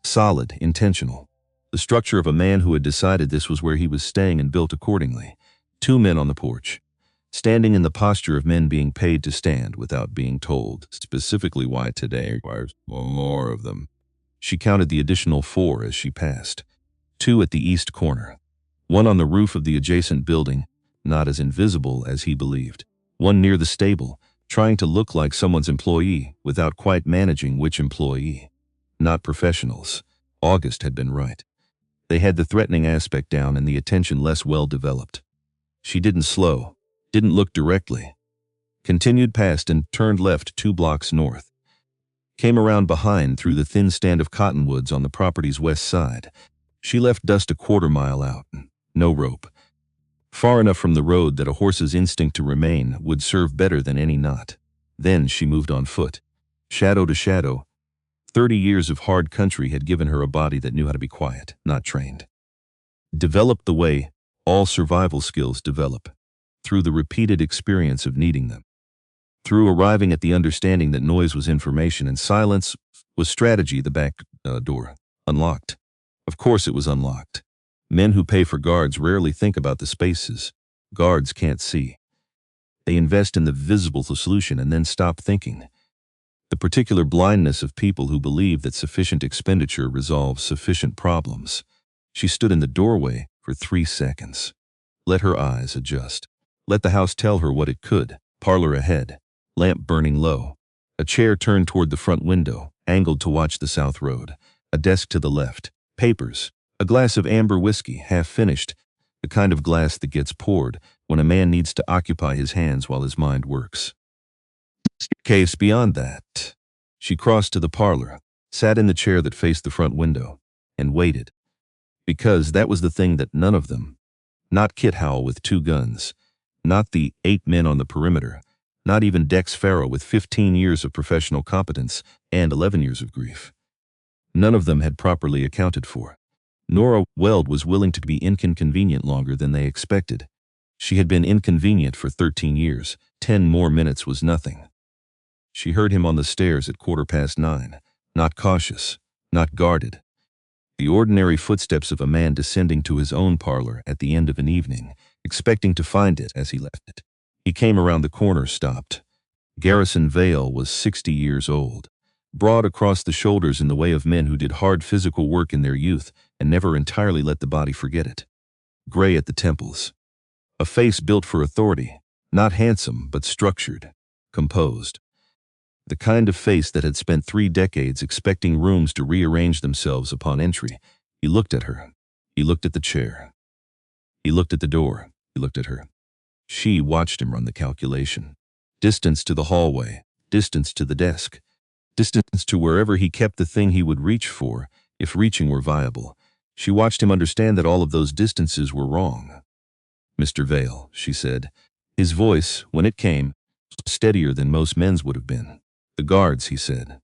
Solid, intentional. The structure of a man who had decided this was where he was staying and built accordingly. Two men on the porch, standing in the posture of men being paid to stand without being told specifically why today requires more of them. She counted the additional 4 as she passed. 2 at the east corner. 1 on the roof of the adjacent building, not as invisible as he believed. 1 near the stable, trying to look like someone's employee without quite managing which employee. Not professionals. August had been right. They had the threatening aspect down and the attention less well developed. She didn't slow, didn't look directly. Continued past and turned left 2 blocks north. Came around behind through the thin stand of cottonwoods on the property's west side. She left dust a quarter mile out. No rope. Far enough from the road that a horse's instinct to remain would serve better than any knot. Then she moved on foot. Shadow to shadow. 30 years of hard country had given her a body that knew how to be quiet, not trained. Developed the way all survival skills develop, through the repeated experience of needing them. Through arriving at the understanding that noise was information and silence was strategy. The back door. Unlocked. Of course it was unlocked. Men who pay for guards rarely think about the spaces. Guards can't see. They invest in the visible solution and then stop thinking. The particular blindness of people who believe that sufficient expenditure resolves sufficient problems. She stood in the doorway for 3 seconds. Let her eyes adjust. Let the house tell her what it could. Parlor ahead. Lamp burning low. A chair turned toward the front window, angled to watch the south road. A desk to the left. Papers. A glass of amber whiskey, half finished. The kind of glass that gets poured when a man needs to occupy his hands while his mind works. Case beyond that. She crossed to the parlor, sat in the chair that faced the front window, and waited. Because that was the thing that none of them, not Kit Howell with 2 guns, not the 8 men on the perimeter, not even Dex Farrow with 15 years of professional competence and 11 years of grief. None of them had properly accounted for. Nora Weld was willing to be inconvenient longer than they expected. She had been inconvenient for 13 years. 10 more minutes was nothing. She heard him on the stairs at 9:15, not cautious, not guarded. The ordinary footsteps of a man descending to his own parlor at the end of an evening, expecting to find it as he left it. He came around the corner, stopped. Garrison Vale was 60 years old, broad across the shoulders in the way of men who did hard physical work in their youth and never entirely let the body forget it. Gray at the temples. A face built for authority, not handsome but structured, composed. The kind of face that had spent 3 decades expecting rooms to rearrange themselves upon entry. He looked at her. He looked at the chair. He looked at the door. He looked at her. She watched him run the calculation. Distance to the hallway, distance to the desk, distance to wherever he kept the thing he would reach for, if reaching were viable. She watched him understand that all of those distances were wrong. "Mr. Vale," she said. His voice, when it came, was steadier than most men's would have been. "The guards," he said.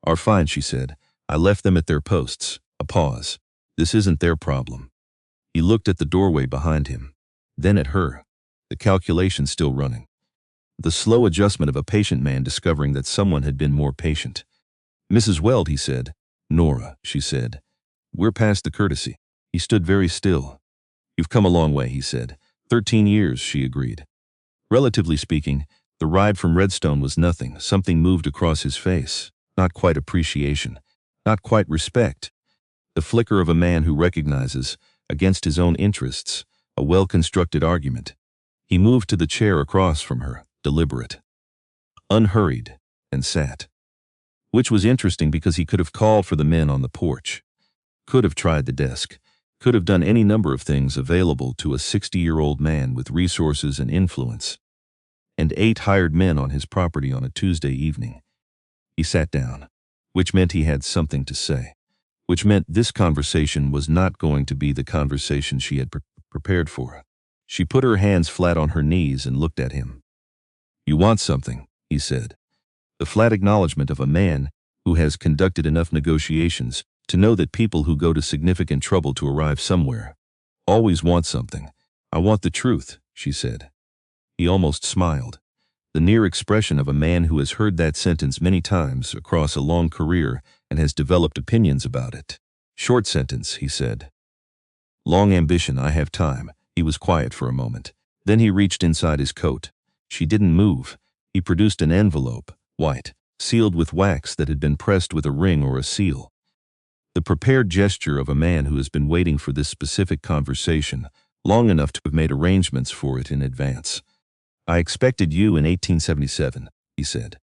"Are fine," she said. "I left them at their posts." A pause. "This isn't their problem." He looked at the doorway behind him, then at her, the calculation still running. The slow adjustment of a patient man discovering that someone had been more patient. "Mrs. Weld," he said. "Nora," she said. "We're past the courtesy." He stood very still. "You've come a long way," he said. 13 years, she agreed. Relatively speaking, the ride from Redstone was nothing. Something moved across his face. Not quite appreciation. Not quite respect. The flicker of a man who recognizes, against his own interests, a well-constructed argument. He moved to the chair across from her, deliberate, unhurried, and sat. Which was interesting because he could have called for the men on the porch. Could have tried the desk. Could have done any number of things available to a 60-year-old man with resources and influence. And 8 hired men on his property on a Tuesday evening. He sat down, which meant he had something to say, which meant this conversation was not going to be the conversation she had prepared for. She put her hands flat on her knees and looked at him. "You want something," he said. The flat acknowledgement of a man who has conducted enough negotiations to know that people who go to significant trouble to arrive somewhere always want something. "I want the truth," she said. He almost smiled, the near expression of a man who has heard that sentence many times across a long career and has developed opinions about it. "Short sentence," he said. "Long ambition, I have time." He was quiet for a moment. Then he reached inside his coat. She didn't move. He produced an envelope, white, sealed with wax that had been pressed with a ring or a seal. The prepared gesture of a man who has been waiting for this specific conversation long enough to have made arrangements for it in advance. "I expected you in 1877, he said.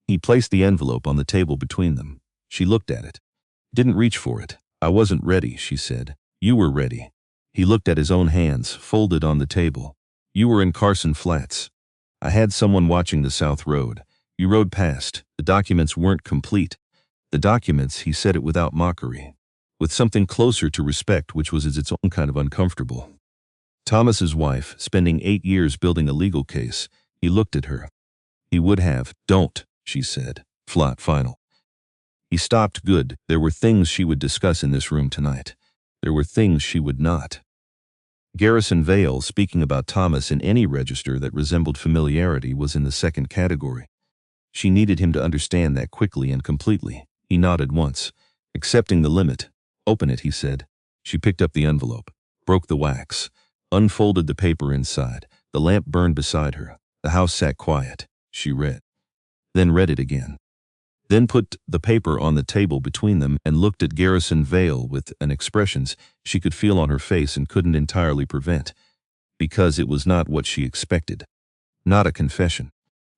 He placed the envelope on the table between them. She looked at it. "Didn't reach for it. I wasn't ready," she said. "You were ready." He looked at his own hands, folded on the table. "You were in Carson Flats. I had someone watching the South Road. You rode past. The documents weren't complete." The documents, he said it without mockery, with something closer to respect which was its own kind of uncomfortable. Thomas's wife, spending 8 years building a legal case. He looked at her. He would have. "Don't," she said. Flat, final. He stopped. Good. There were things she would discuss in this room tonight. There were things she would not. Garrison Vale, speaking about Thomas in any register that resembled familiarity, was in the second category. She needed him to understand that quickly and completely. He nodded once, accepting the limit. "Open it," he said. She picked up the envelope, broke the wax, unfolded the paper inside. The lamp burned beside her. The house sat quiet. She read. Then read it again. Then put the paper on the table between them and looked at Garrison Vale with an expression she could feel on her face and couldn't entirely prevent. because it was not what she expected. Not a confession.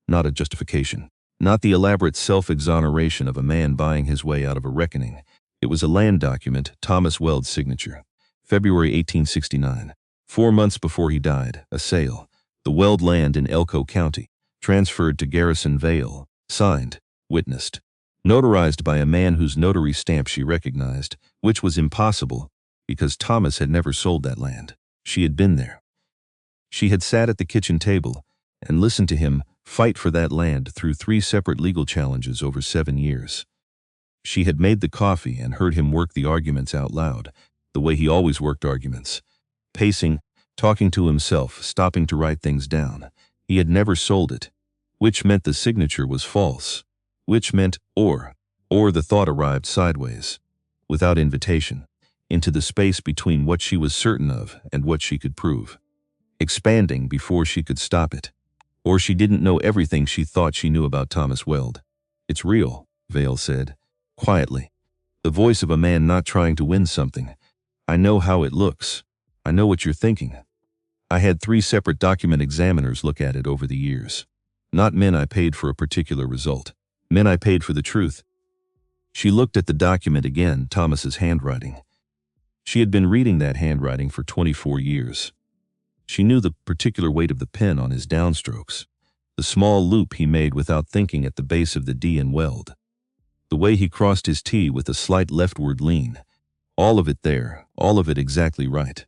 Not a justification. Not the elaborate self-exoneration of a man buying his way out of a reckoning. It was a land document, Thomas Weld's signature. February 1869. 4 months before he died, a sale. The Weld land in Elko County. Transferred to Garrison Vale. Signed. Witnessed. Notarized by a man whose notary stamp she recognized, which was impossible, because Thomas had never sold that land. She had been there. She had sat at the kitchen table and listened to him fight for that land through 3 separate legal challenges over 7 years. She had made the coffee and heard him work the arguments out loud, the way he always worked arguments. Pacing, talking to himself, stopping to write things down. He had never sold it, which meant the signature was false, which meant or the thought arrived sideways, without invitation, into the space between what she was certain of and what she could prove, expanding before she could stop it. Or she didn't know everything she thought she knew about Thomas Weld. "It's real," Vale said, quietly, the voice of a man not trying to win something. "I know how it looks. I know what you're thinking. I had 3 separate document examiners look at it over the years. Not men I paid for a particular result. Men I paid for the truth." She looked at the document again, Thomas's handwriting. She had been reading that handwriting for 24 years. She knew the particular weight of the pen on his downstrokes, the small loop he made without thinking at the base of the D in Weld, the way he crossed his T with a slight leftward lean. All of it there, all of it exactly right.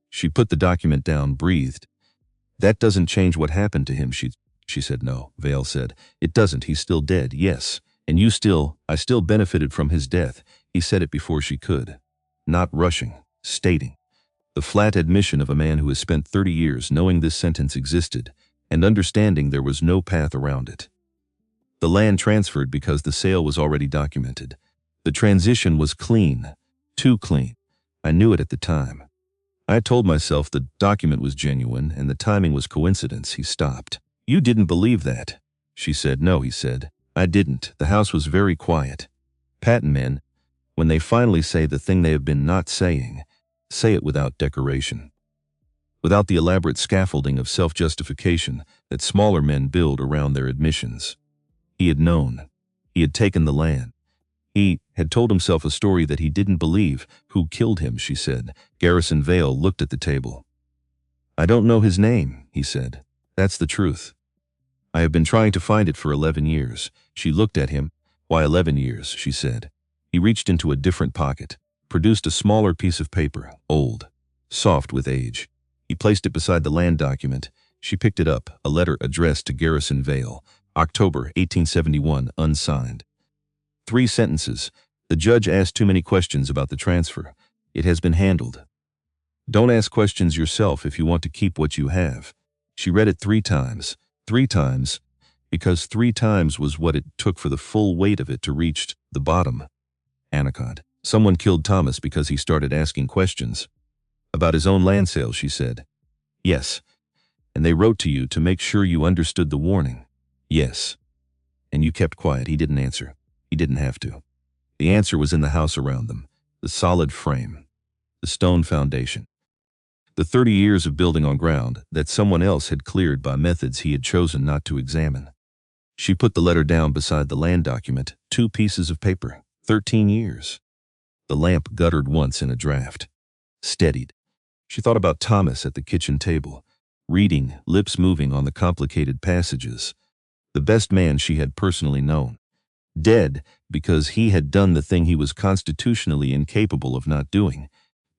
She put the document down, breathed. "That doesn't change what happened to him," she said. "No," Vale said. "It doesn't. He's still dead, yes. And I still benefited from his death." He said it before she could. Not rushing, stating. The flat admission of a man who has spent 30 years knowing this sentence existed and understanding there was no path around it. The land transferred because the sale was already documented. The transition was clean, too clean. I knew it at the time. I told myself the document was genuine and the timing was coincidence." He stopped. "You didn't believe that," she said. "No," he said. "I didn't. The house was very quiet. Patent men, when they finally say the thing they have been not saying, say it without decoration, without the elaborate scaffolding of self-justification that smaller men build around their admissions." He had known. He had taken the land. He had told himself a story that he didn't believe. "Who killed him?" she said. Garrison Vale looked at the table. "I don't know his name," he said. "That's the truth. I have been trying to find it for 11 years. She looked at him. "Why 11 years?" she said. He reached into a different pocket, produced a smaller piece of paper, old, soft with age. He placed it beside the land document. She picked it up, a letter addressed to Garrison Vale, October 1871, unsigned. 3 sentences. "The judge asked too many questions about the transfer. It has been handled. Don't ask questions yourself if you want to keep what you have." She read it 3 times. 3 times, because 3 times was what it took for the full weight of it to reach the bottom. Anaconda. "Someone killed Thomas because he started asking questions about his own land sale," she said. "Yes. And they wrote to you to make sure you understood the warning." "Yes. And you kept quiet." He didn't answer. He didn't have to. The answer was in the house around them, the solid frame, the stone foundation, the 30 years of building on ground that someone else had cleared by methods he had chosen not to examine. She put the letter down beside the land document, 2 pieces of paper, 13 years. The lamp guttered once in a draft. Steadied. She thought about Thomas at the kitchen table, reading, lips moving on the complicated passages. The best man she had personally known. Dead because he had done the thing he was constitutionally incapable of not doing,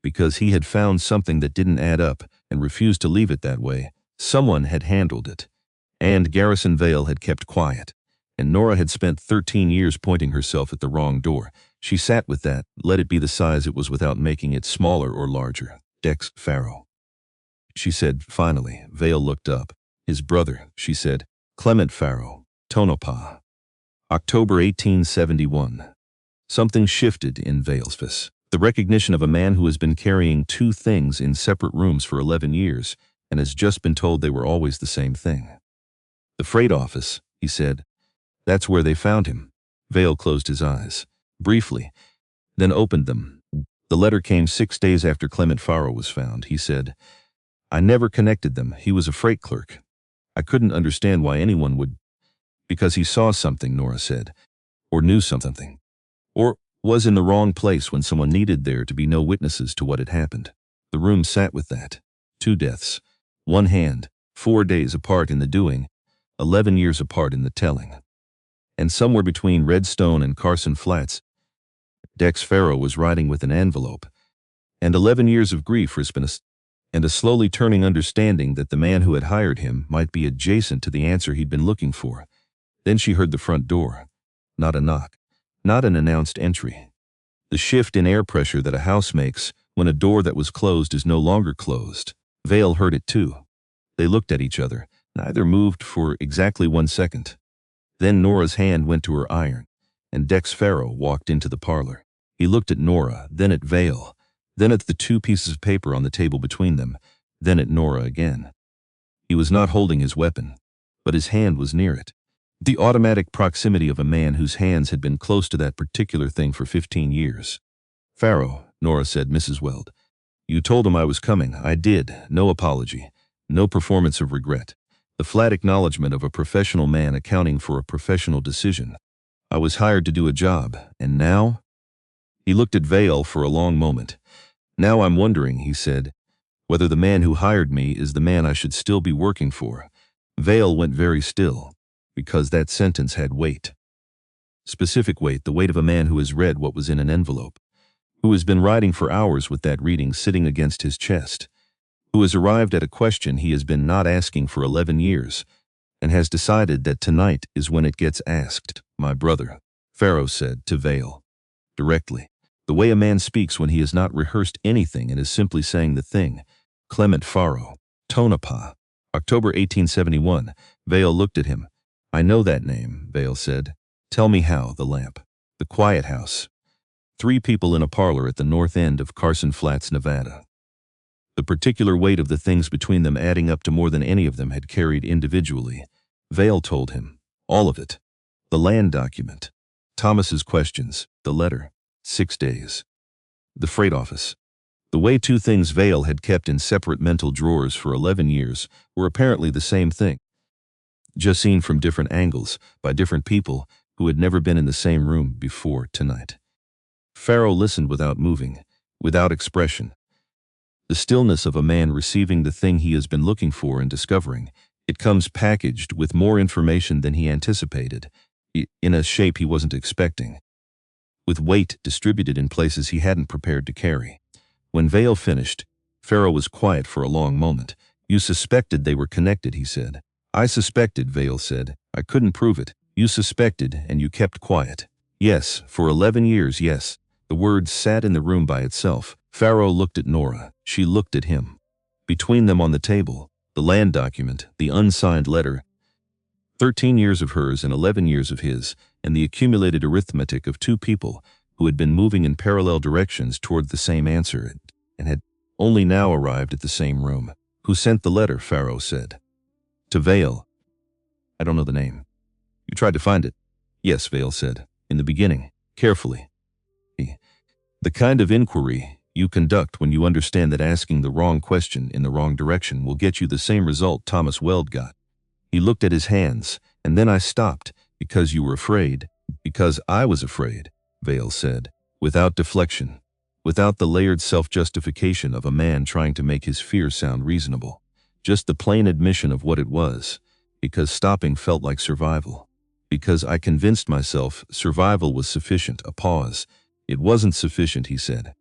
because he had found something that didn't add up and refused to leave it that way. Someone had handled it. And Garrison Vale had kept quiet. And Nora had spent 13 years pointing herself at the wrong door. She sat with that, let it be the size it was without making it smaller or larger. Dex Farrow. She said, finally. Vale looked up. "His brother," she said. "Clement Farrow, Tonopah." October 1871. Something shifted in Vale's face. The recognition of a man who has been carrying 2 things in separate rooms for 11 years and has just been told they were always the same thing. "The freight office," he said. "That's where they found him." Vale closed his eyes, briefly, then opened them. "The letter came 6 days after Clement Farrow was found," he said. I never connected them. He was a freight clerk. I couldn't understand why anyone would. Because he saw something, Nora said. Or knew something. Or was in the wrong place when someone needed there to be no witnesses to what had happened. The room sat with that. 2 deaths. One hand, 4 days apart in the doing, 11 years apart in the telling. And somewhere between Redstone and Carson Flats, Dex Farrow was riding with an envelope. And 11 years of grief and a slowly turning understanding that the man who had hired him might be adjacent to the answer he'd been looking for. Then she heard the front door. Not a knock. Not an announced entry. The shift in air pressure that a house makes when a door that was closed is no longer closed. Vale heard it too. They looked at each other. Neither moved for exactly 1 second. Then Nora's hand went to her iron, and Dex Farrow walked into the parlor. He looked at Nora, then at Vale, then at the 2 pieces of paper on the table between them, then at Nora again. He was not holding his weapon, but his hand was near it. The automatic proximity of a man whose hands had been close to that particular thing for 15 years. Farrow, Nora said, Mrs. Weld. You told him I was coming. I did. No apology. No performance of regret. The flat acknowledgement of a professional man accounting for a professional decision. I was hired to do a job, and now? He looked at Vale for a long moment. Now I'm wondering, he said, whether the man who hired me is the man I should still be working for. Vale went very still, because that sentence had weight. Specific weight, the weight of a man who has read what was in an envelope, who has been writing for hours with that reading sitting against his chest, who has arrived at a question he has been not asking for 11 years, and has decided that tonight is when it gets asked. My brother, Farrow said to Vale, directly, the way a man speaks when he has not rehearsed anything and is simply saying the thing. Clement Farrow, Tonopah, October 1871. Vale looked at him. I know that name, Vale said. Tell me how. The lamp. The quiet house. 3 people in a parlor at the north end of Carson Flats, Nevada. The particular weight of the things between them adding up to more than any of them had carried individually. Vale told him. All of it. The land document. Thomas's questions. The letter. 6 days. The freight office. The way 2 things Vale had kept in separate mental drawers for 11 years were apparently the same thing, just seen from different angles, by different people who had never been in the same room before tonight. Farrow listened without moving, without expression. The stillness of a man receiving the thing he has been looking for and discovering. It comes packaged with more information than he anticipated, in a shape he wasn't expecting, with weight distributed in places he hadn't prepared to carry. When Vale finished, Farrow was quiet for a long moment. You suspected they were connected, he said. I suspected, Vale said. I couldn't prove it. You suspected, and you kept quiet. Yes, for 11 years, yes. The word sat in the room by itself. Farrow looked at Nora. She looked at him. Between them on the table, the land document, the unsigned letter, 13 years of hers and 11 years of his, and the accumulated arithmetic of 2 people who had been moving in parallel directions toward the same answer and had only now arrived at the same room. Who sent the letter? Farrow said. To Vale. I don't know the name. You tried to find it? Yes, Vale said. In the beginning. Carefully. The kind of inquiry you conduct when you understand that asking the wrong question in the wrong direction will get you the same result Thomas Weld got. He looked at his hands, and then I stopped, because you were afraid. Because I was afraid, Vale said, without deflection, without the layered self-justification of a man trying to make his fear sound reasonable. Just the plain admission of what it was, because stopping felt like survival. Because I convinced myself survival was sufficient. A pause. It wasn't sufficient, he said.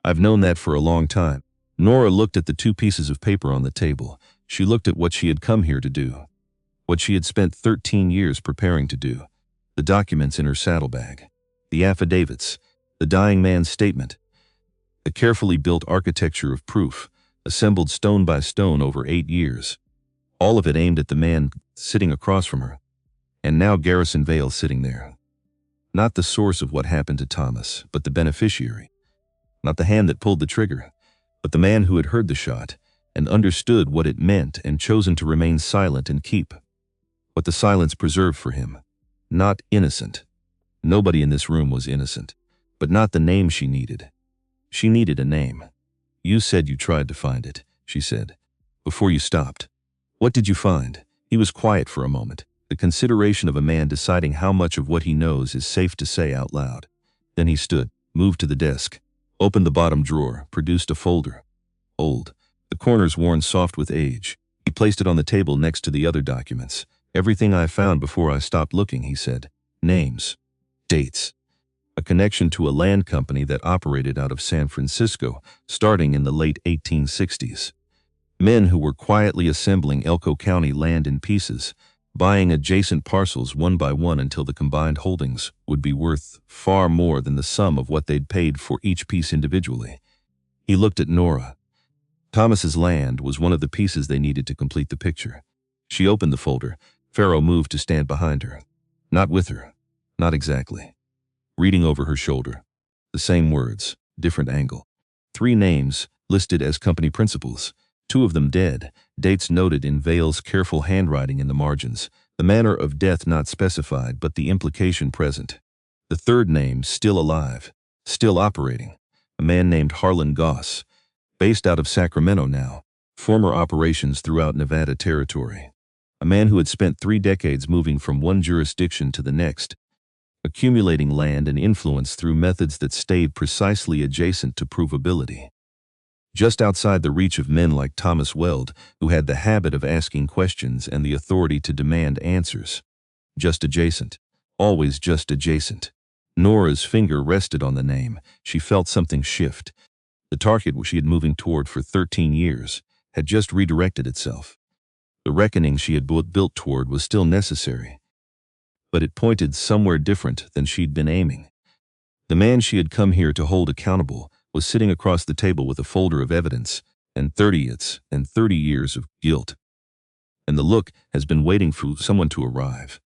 I've known that for a long time. Nora looked at the 2 pieces of paper on the table. She looked at what she had come here to do, what she had spent 13 years preparing to do, the documents in her saddlebag, the affidavits, the dying man's statement, the carefully built architecture of proof, assembled stone by stone over 8 years, all of it aimed at the man sitting across from her, and now Garrison Vale sitting there. Not the source of what happened to Thomas, but the beneficiary. Not the hand that pulled the trigger, but the man who had heard the shot and understood what it meant and chosen to remain silent and keep what the silence preserved for him. Not innocent. Nobody in this room was innocent, but not the name she needed. She needed a name. You said you tried to find it, she said. Before you stopped. What did you find? He was quiet for a moment, the consideration of a man deciding how much of what he knows is safe to say out loud. Then he stood, moved to the desk, opened the bottom drawer, produced a folder. Old, the corners worn soft with age. He placed it on the table next to the other documents. Everything I found before I stopped looking, he said. Names. Dates. A connection to a land company that operated out of San Francisco, starting in the late 1860s. Men who were quietly assembling Elko County land in pieces, buying adjacent parcels one by one until the combined holdings would be worth far more than the sum of what they'd paid for each piece individually. He looked at Nora. Thomas's land was one of the pieces they needed to complete the picture. She opened the folder. Pharaoh moved to stand behind her. Not with her. Not exactly. Reading over her shoulder. The same words, different angle. 3 names listed as company principals. 2 of them dead, dates noted in Vale's careful handwriting in the margins, the manner of death not specified but the implication present. The 3rd name still alive, still operating, a man named Harlan Goss, based out of Sacramento now, former operations throughout Nevada territory. A man who had spent 3 decades moving from one jurisdiction to the next, accumulating land and influence through methods that stayed precisely adjacent to provability. Just outside the reach of men like Thomas Weld, who had the habit of asking questions and the authority to demand answers. Just adjacent. Always just adjacent. Nora's finger rested on the name. She felt something shift. The target she had moving toward for 13 years had just redirected itself. The reckoning she had built toward was still necessary, but it pointed somewhere different than she'd been aiming. The man she had come here to hold accountable was sitting across the table with a folder of evidence and 30 years of guilt. And the look has been waiting for someone to arrive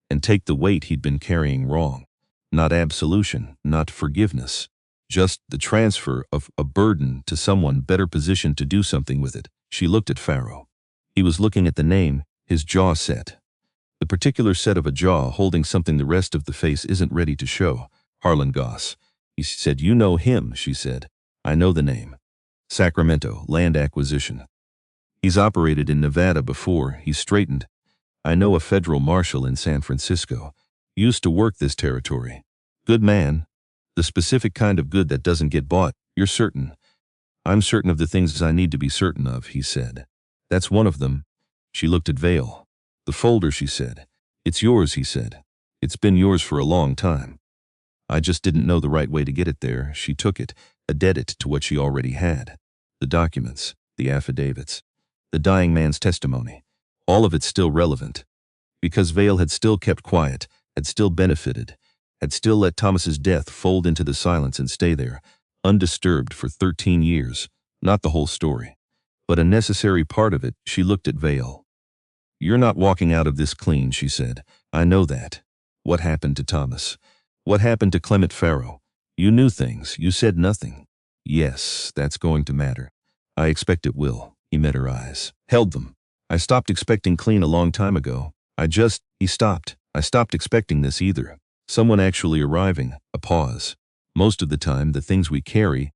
and take the weight he'd been carrying wrong. Not absolution, not forgiveness, just the transfer of a burden to someone better positioned to do something with it. She looked at Pharaoh. He was looking at the name, his jaw set. The particular set of a jaw holding something the rest of the face isn't ready to show. Harlan Goss. He said, "You know him," she said. "I know the name. Sacramento, land acquisition. He's operated in Nevada before." He straightened. "I know a federal marshal in San Francisco. Used to work this territory. Good man. The specific kind of good that doesn't get bought. You're certain." "I'm certain of the things I need to be certain of," he said. "That's one of them." She looked at Vale. "The folder," she said. "It's yours," he said. "It's been yours for a long time. I just didn't know the right way to get it there." She took it, added it to what she already had. The documents, the affidavits, the dying man's testimony, all of it still relevant. Because Vale had still kept quiet, had still benefited, had still let Thomas's death fold into the silence and stay there, undisturbed for 13 years. Not the whole story, but a necessary part of it. She looked at Vale. "You're not walking out of this clean," she said. "I know that. What happened to Thomas? What happened to Clement Pharaoh? You knew things. You said nothing." "Yes, that's going to matter. I expect it will." He met her eyes. Held them. "I stopped expecting clean a long time ago. He stopped. "I stopped expecting this either. Someone actually arriving." A pause. "Most of the time, the things we carry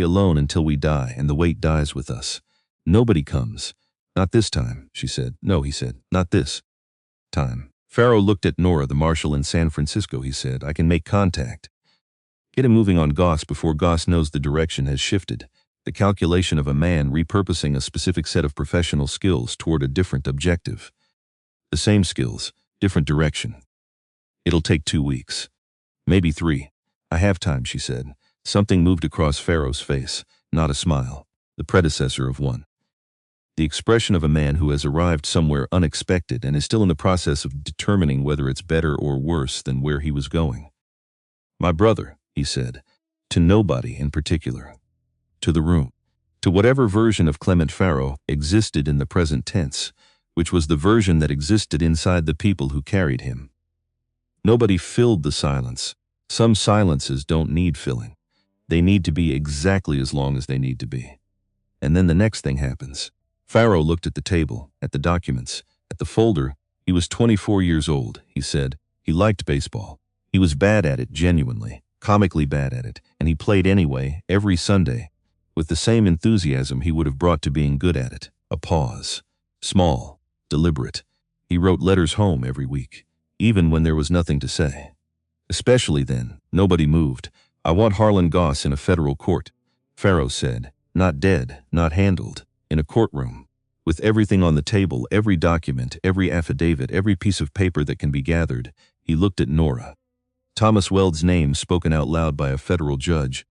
alone until we die, and the weight dies with us. Nobody comes. Not this time," she said. "No," he said. "Not this time." Pharaoh looked at Nora, the marshal in San Francisco. He said, "I can make contact. Get him moving on Goss before Goss knows the direction has shifted. The calculation of a man repurposing a specific set of professional skills toward a different objective. The same skills, different direction. It'll take 2 weeks. Maybe 3. I have time," she said. Something moved across Pharaoh's face, not a smile, the predecessor of one. The expression of a man who has arrived somewhere unexpected and is still in the process of determining whether it's better or worse than where he was going. "My brother," he said, to nobody in particular. To the room. To whatever version of Clement Pharaoh existed in the present tense, which was the version that existed inside the people who carried him. Nobody filled the silence. Some silences don't need filling. They need to be exactly as long as they need to be. And then the next thing happens. Pharaoh looked at the table, at the documents, at the folder. He was 24 years old, he said. He liked baseball. He was bad at it, genuinely, comically bad at it, and he played anyway, every Sunday. with the same enthusiasm he would have brought to being good at it. A pause. Small, deliberate. He wrote letters home every week, even when there was nothing to say. Especially then, nobody moved. "I want Harlan Goss in a federal court," Pharaoh said. "Not dead, not handled. In a courtroom. With everything on the table, every document, every affidavit, every piece of paper that can be gathered." He looked at Nora. Thomas Weld's name spoken out loud by a federal judge.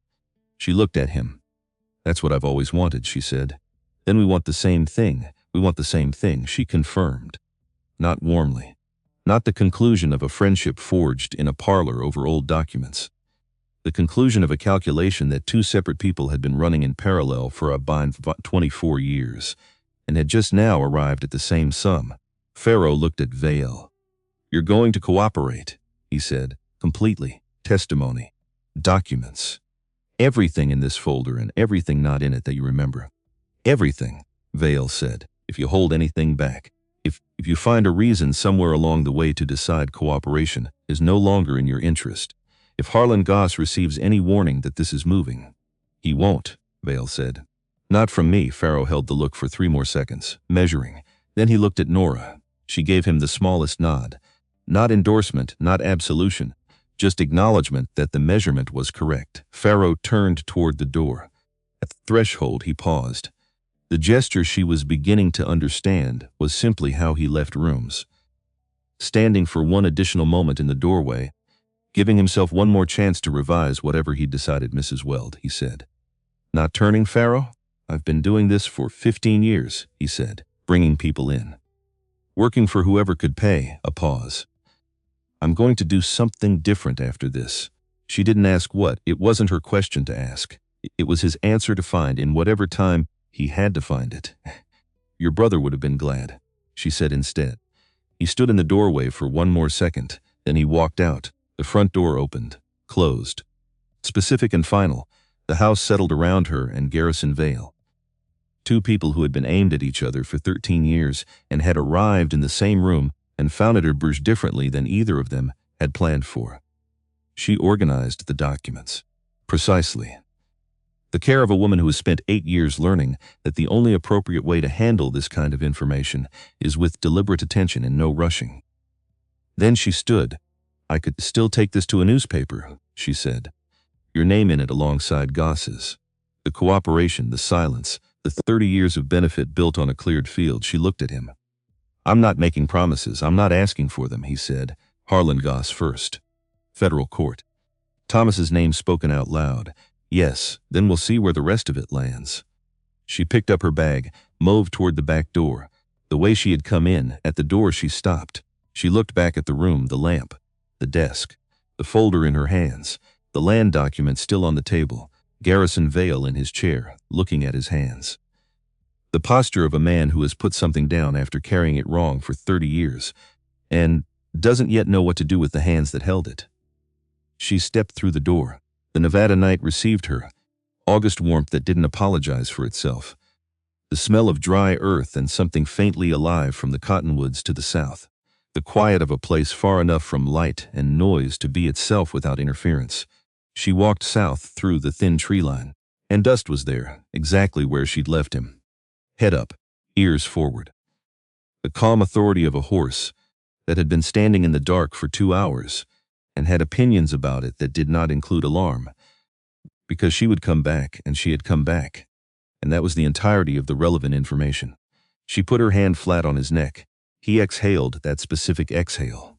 She looked at him. "That's what I've always wanted," she said. "Then we want the same thing. We want the same thing," she confirmed. Not warmly. Not the conclusion of a friendship forged in a parlor over old documents. The conclusion of a calculation that two separate people had been running in parallel for a bind 24 years, and had just now arrived at the same sum. Pharaoh looked at Vale. "You're going to cooperate," he said, "completely. Testimony. Documents. Everything in this folder and everything not in it that you remember." "Everything," Vale said. "If you hold anything back. If you find a reason somewhere along the way to decide cooperation is no longer in your interest. If Harlan Goss receives any warning that this is moving." "He won't," Vale said. "Not from me." Pharaoh held the look for 3 more seconds, measuring. Then he looked at Nora. She gave him the smallest nod. Not endorsement, not absolution, just acknowledgement that the measurement was correct. Pharaoh turned toward the door. At the threshold, he paused. The gesture she was beginning to understand was simply how he left rooms. Standing for one additional moment in the doorway, giving himself one more chance to revise whatever he'd decided. "Mrs. Weld," he said. "Not turning, Pharaoh? I've been doing this for 15 years, he said, bringing people in. Working for whoever could pay." A pause. "I'm going to do something different after this." She didn't ask what. It wasn't her question to ask. It was his answer to find in whatever time he had to find it. "Your brother would have been glad," she said instead. He stood in the doorway for one more second, then he walked out. The front door opened, closed. Specific and final, the house settled around her and Garrison Vale. Two people who had been aimed at each other for 13 years and had arrived in the same room and found it emerged differently than either of them had planned for. She organized the documents. Precisely. The care of a woman who has spent 8 years learning that the only appropriate way to handle this kind of information is with deliberate attention and no rushing. Then she stood. "I could still take this to a newspaper," she said. "Your name in it alongside Goss's. The cooperation, the silence, the 30 years of benefit built on a cleared field." She looked at him. "I'm not making promises. I'm not asking for them," he said. "Harlan Goss first. Federal court. Thomas's name spoken out loud. Yes, then we'll see where the rest of it lands." She picked up her bag, moved toward the back door. The way she had come in, at the door she stopped. She looked back at the room, the lamp, the desk, the folder in her hands, the land document still on the table, Garrison Vale in his chair, looking at his hands. The posture of a man who has put something down after carrying it wrong for 30 years, and doesn't yet know what to do with the hands that held it. She stepped through the door. The Nevada night received her, August warmth that didn't apologize for itself. The smell of dry earth and something faintly alive from the cottonwoods to the south. The quiet of a place far enough from light and noise to be itself without interference. She walked south through the thin tree line, and Dust was there, exactly where she'd left him. Head up, ears forward. The calm authority of a horse that had been standing in the dark for 2 hours and had opinions about it that did not include alarm, because she would come back and she had come back, and that was the entirety of the relevant information. She put her hand flat on his neck. He exhaled that specific exhale.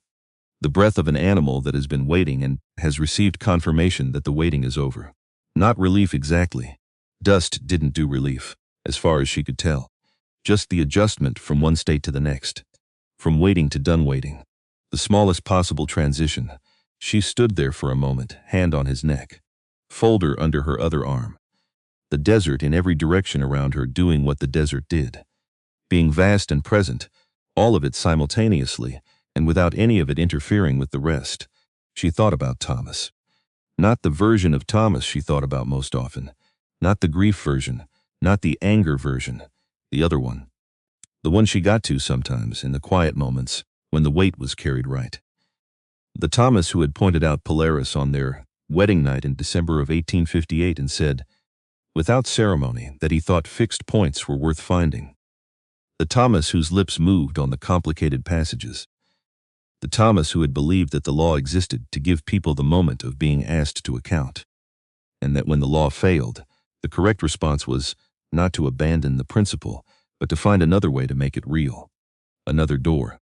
The breath of an animal that has been waiting and has received confirmation that the waiting is over. Not relief exactly. Dust didn't do relief, as far as she could tell. Just the adjustment from one state to the next. From waiting to done waiting. The smallest possible transition. She stood there for a moment, hand on his neck. Folder under her other arm. The desert in every direction around her doing what the desert did. Being vast and present, all of it simultaneously, and without any of it interfering with the rest. She thought about Thomas. Not the version of Thomas she thought about most often. Not the grief version. Not the anger version. The other one. The one she got to sometimes, in the quiet moments, when the weight was carried right. The Thomas who had pointed out Polaris on their wedding night in December of 1858 and said, without ceremony, that he thought fixed points were worth finding. The Thomas whose lips moved on the complicated passages. The Thomas who had believed that the law existed to give people the moment of being asked to account, and that when the law failed, the correct response was not to abandon the principle, but to find another way to make it real. Another door.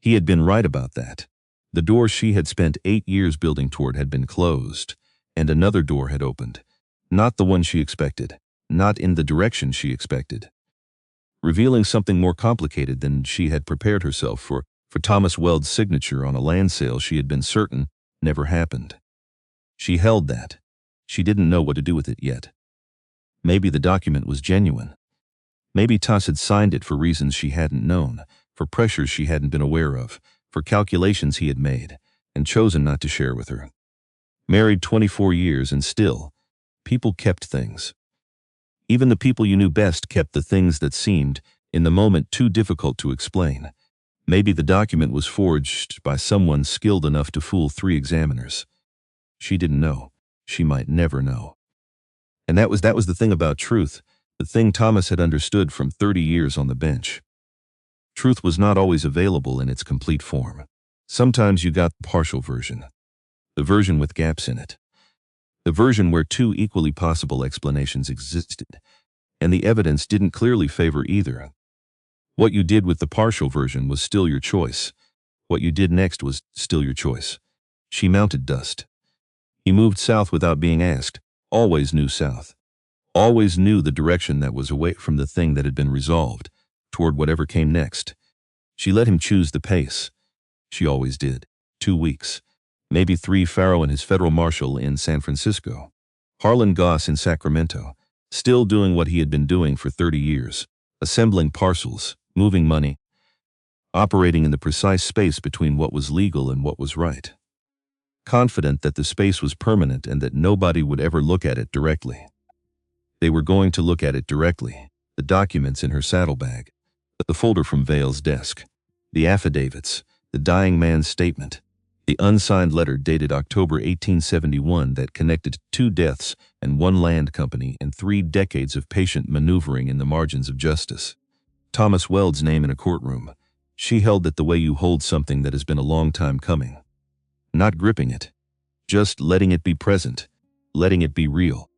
He had been right about that. The door she had spent 8 years building toward had been closed, and another door had opened. Not the one she expected, not in the direction she expected, revealing something more complicated than she had prepared herself for Thomas Weld's signature on a land sale she had been certain never happened. She held that. She didn't know what to do with it yet. Maybe the document was genuine. Maybe Toss had signed it for reasons she hadn't known, for pressures she hadn't been aware of, for calculations he had made, and chosen not to share with her. Married 24 years and still, people kept things. Even the people you knew best kept the things that seemed, in the moment, too difficult to explain. Maybe the document was forged by someone skilled enough to fool 3 examiners. She didn't know. She might never know. And that was the thing about truth, the thing Thomas had understood from 30 years on the bench. Truth was not always available in its complete form. Sometimes you got the partial version, the version with gaps in it, the version where 2 equally possible explanations existed, and the evidence didn't clearly favor either. What you did with the partial version was still your choice. What you did next was still your choice. She mounted dust. He moved south without being asked, always knew south, always knew the direction that was away from the thing that had been resolved, toward whatever came next. She let him choose the pace. She always did. 2 weeks. Maybe 3 Pharaoh and his federal marshal in San Francisco. Harlan Goss in Sacramento, still doing what he had been doing for 30 years, assembling parcels, moving money, operating in the precise space between what was legal and what was right. Confident that the space was permanent and that nobody would ever look at it directly. They were going to look at it directly. The documents in her saddlebag, the folder from Vale's desk, the affidavits, the dying man's statement, the unsigned letter dated October 1871 that connected 2 deaths and 1 land company and 3 decades of patient maneuvering in the margins of justice. Thomas Weld's name in a courtroom. She held it the way you hold something that has been a long time coming. Not gripping it, just letting it be present, letting it be real,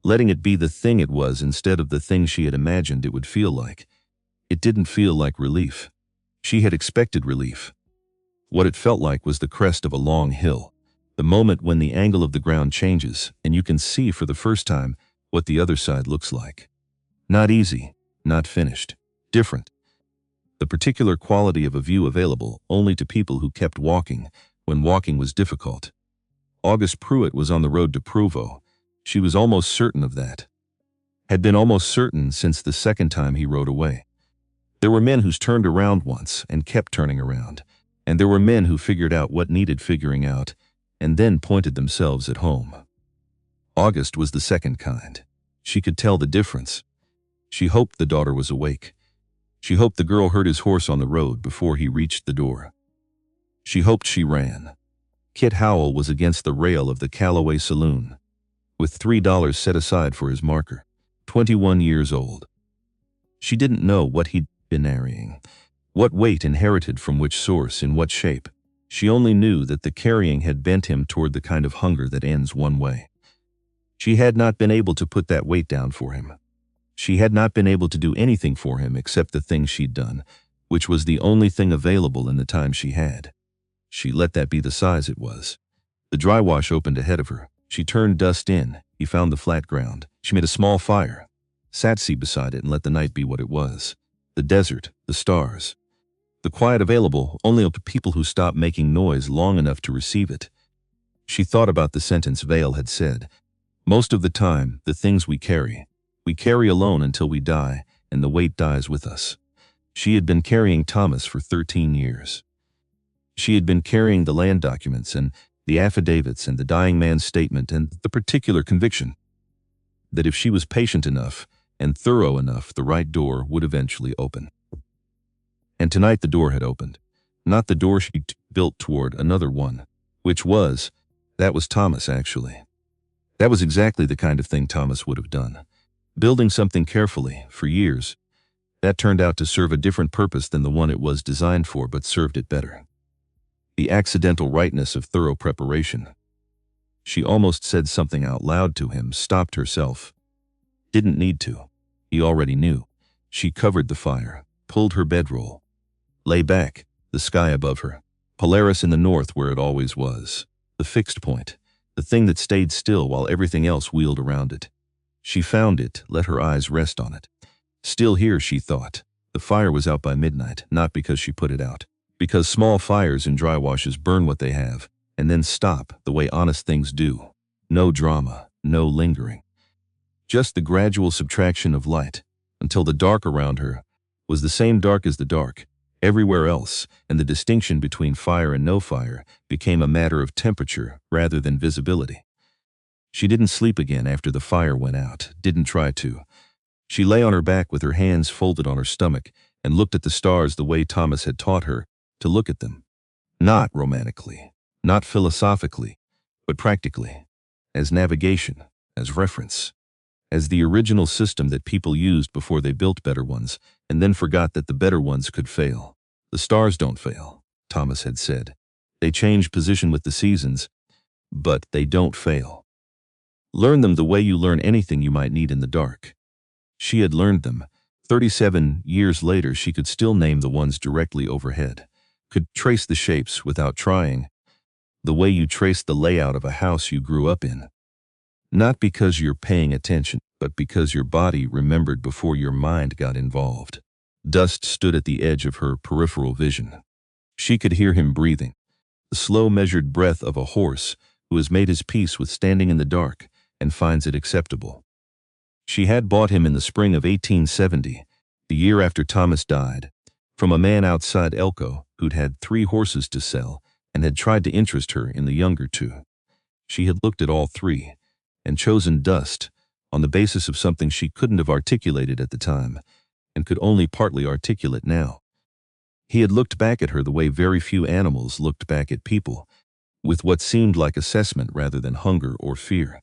letting it be the thing it was instead of the thing she had imagined it would feel like. It didn't feel like relief. She had expected relief. What it felt like was the crest of a long hill, the moment when the angle of the ground changes and you can see for the first time what the other side looks like. Not easy, not finished, different. The particular quality of a view available only to people who kept walking when walking was difficult. August Pruitt was on the road to Provo. She was almost certain of that. Had been almost certain since the second time he rode away. There were men who's turned around once and kept turning around, and there were men who figured out what needed figuring out and then pointed themselves at home. August was the second kind. She could tell the difference. She hoped the daughter was awake. She hoped the girl heard his horse on the road before he reached the door. She hoped she ran. Kit Howell was against the rail of the Callaway Saloon, with $3 set aside for his marker, 21 years old. She didn't know what he'd been carrying, what weight inherited from which source, in what shape. She only knew that the carrying had bent him toward the kind of hunger that ends one way. She had not been able to put that weight down for him. She had not been able to do anything for him except the thing she'd done, which was the only thing available in the time she had. She let that be the size it was. The dry wash opened ahead of her. She turned dust in. He found the flat ground. She made a small fire, sat beside it and let the night be what it was. The desert, the stars. The quiet available only to people who stop making noise long enough to receive it. She thought about the sentence Vale had said. Most of the time, the things we carry alone until we die, and the weight dies with us. She had been carrying Thomas for 13 years. She had been carrying the land documents and the affidavits and the dying man's statement and the particular conviction that if she was patient enough and thorough enough, the right door would eventually open. And tonight the door had opened. Not the door she'd built toward another one, that was Thomas actually. That was exactly the kind of thing Thomas would have done. Building something carefully, for years, that turned out to serve a different purpose than the one it was designed for, but served it better. The accidental rightness of thorough preparation. She almost said something out loud to him, stopped herself. Didn't need to. He already knew. She covered the fire, pulled her bedroll. Lay back, the sky above her. Polaris in the north where it always was. The fixed point. The thing that stayed still while everything else wheeled around it. She found it, let her eyes rest on it. Still here, she thought. The fire was out by midnight, not because she put it out. Because small fires in dry washes burn what they have, and then stop, the way honest things do. No drama, no lingering. Just the gradual subtraction of light, until the dark around her was the same dark as the dark everywhere else, and the distinction between fire and no fire became a matter of temperature rather than visibility. She didn't sleep again after the fire went out, didn't try to. She lay on her back with her hands folded on her stomach and looked at the stars the way Thomas had taught her to look at them. Not romantically, not philosophically, but practically, as navigation, as reference, as the original system that people used before they built better ones and then forgot that the better ones could fail. The stars don't fail, Thomas had said. They change position with the seasons, but they don't fail. Learn them the way you learn anything you might need in the dark. She had learned them. 37 years later, she could still name the ones directly overhead, could trace the shapes without trying, the way you trace the layout of a house you grew up in. Not because you're paying attention, but because your body remembered before your mind got involved. Dust stood at the edge of her peripheral vision. She could hear him breathing, the slow measured breath of a horse who has made his peace with standing in the dark and finds it acceptable. She had bought him in the spring of 1870, the year after Thomas died, from a man outside Elko who'd had 3 horses to sell and had tried to interest her in the younger 2. She had looked at all 3 and chosen Dust on the basis of something she couldn't have articulated at the time and could only partly articulate now. He had looked back at her the way very few animals looked back at people, with what seemed like assessment rather than hunger or fear.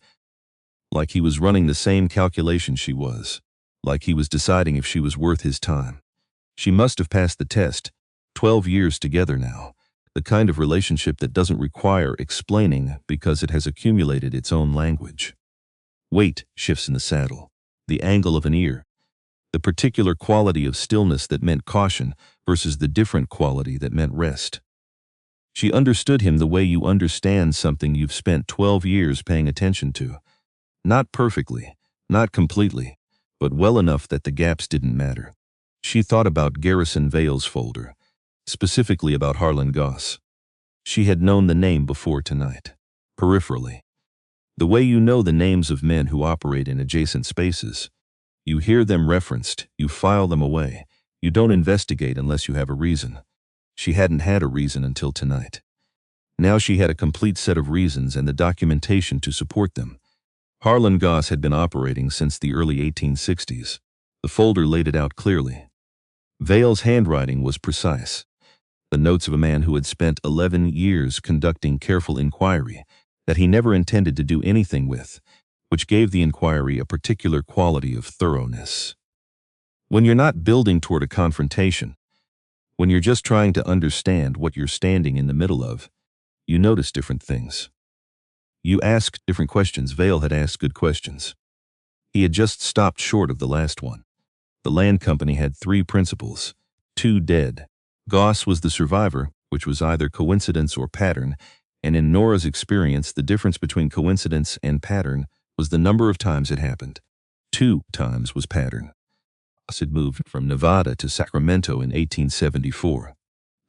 Like he was running the same calculation she was, like he was deciding if she was worth his time. She must have passed the test, 12 years together now, the kind of relationship that doesn't require explaining because it has accumulated its own language. Weight shifts in the saddle, the angle of an ear, the particular quality of stillness that meant caution versus the different quality that meant rest. She understood him the way you understand something you've spent 12 years paying attention to. Not perfectly, not completely, but well enough that the gaps didn't matter. She thought about Garrison Vale's folder, specifically about Harlan Goss. She had known the name before tonight, peripherally. The way you know the names of men who operate in adjacent spaces. You hear them referenced, you file them away. You don't investigate unless you have a reason. She hadn't had a reason until tonight. Now she had a complete set of reasons and the documentation to support them. Harlan Goss had been operating since the early 1860s. The folder laid it out clearly. Vale's handwriting was precise. The notes of a man who had spent 11 years conducting careful inquiry that he never intended to do anything with, which gave the inquiry a particular quality of thoroughness. When you're not building toward a confrontation, when you're just trying to understand what you're standing in the middle of, you notice different things. You ask different questions. Vale had asked good questions. He had just stopped short of the last one. The land company had 3 principals, 2 dead. Goss was the survivor, which was either coincidence or pattern, and in Nora's experience, the difference between coincidence and pattern was the number of times it happened. 2 times was pattern. Goss had moved from Nevada to Sacramento in 1874.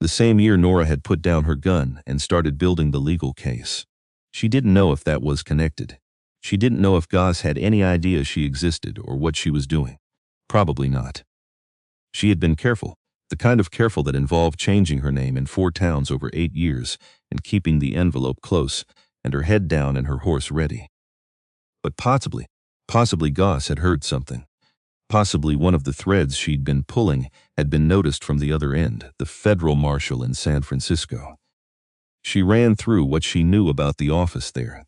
The same year Nora had put down her gun and started building the legal case. She didn't know if that was connected. She didn't know if Goss had any idea she existed or what she was doing. Probably not. She had been careful, the kind of careful that involved changing her name in 4 towns over 8 years and keeping the envelope close and her head down and her horse ready. But possibly Goss had heard something. Possibly one of the threads she'd been pulling had been noticed from the other end, the federal marshal in San Francisco. She ran through what she knew about the office there.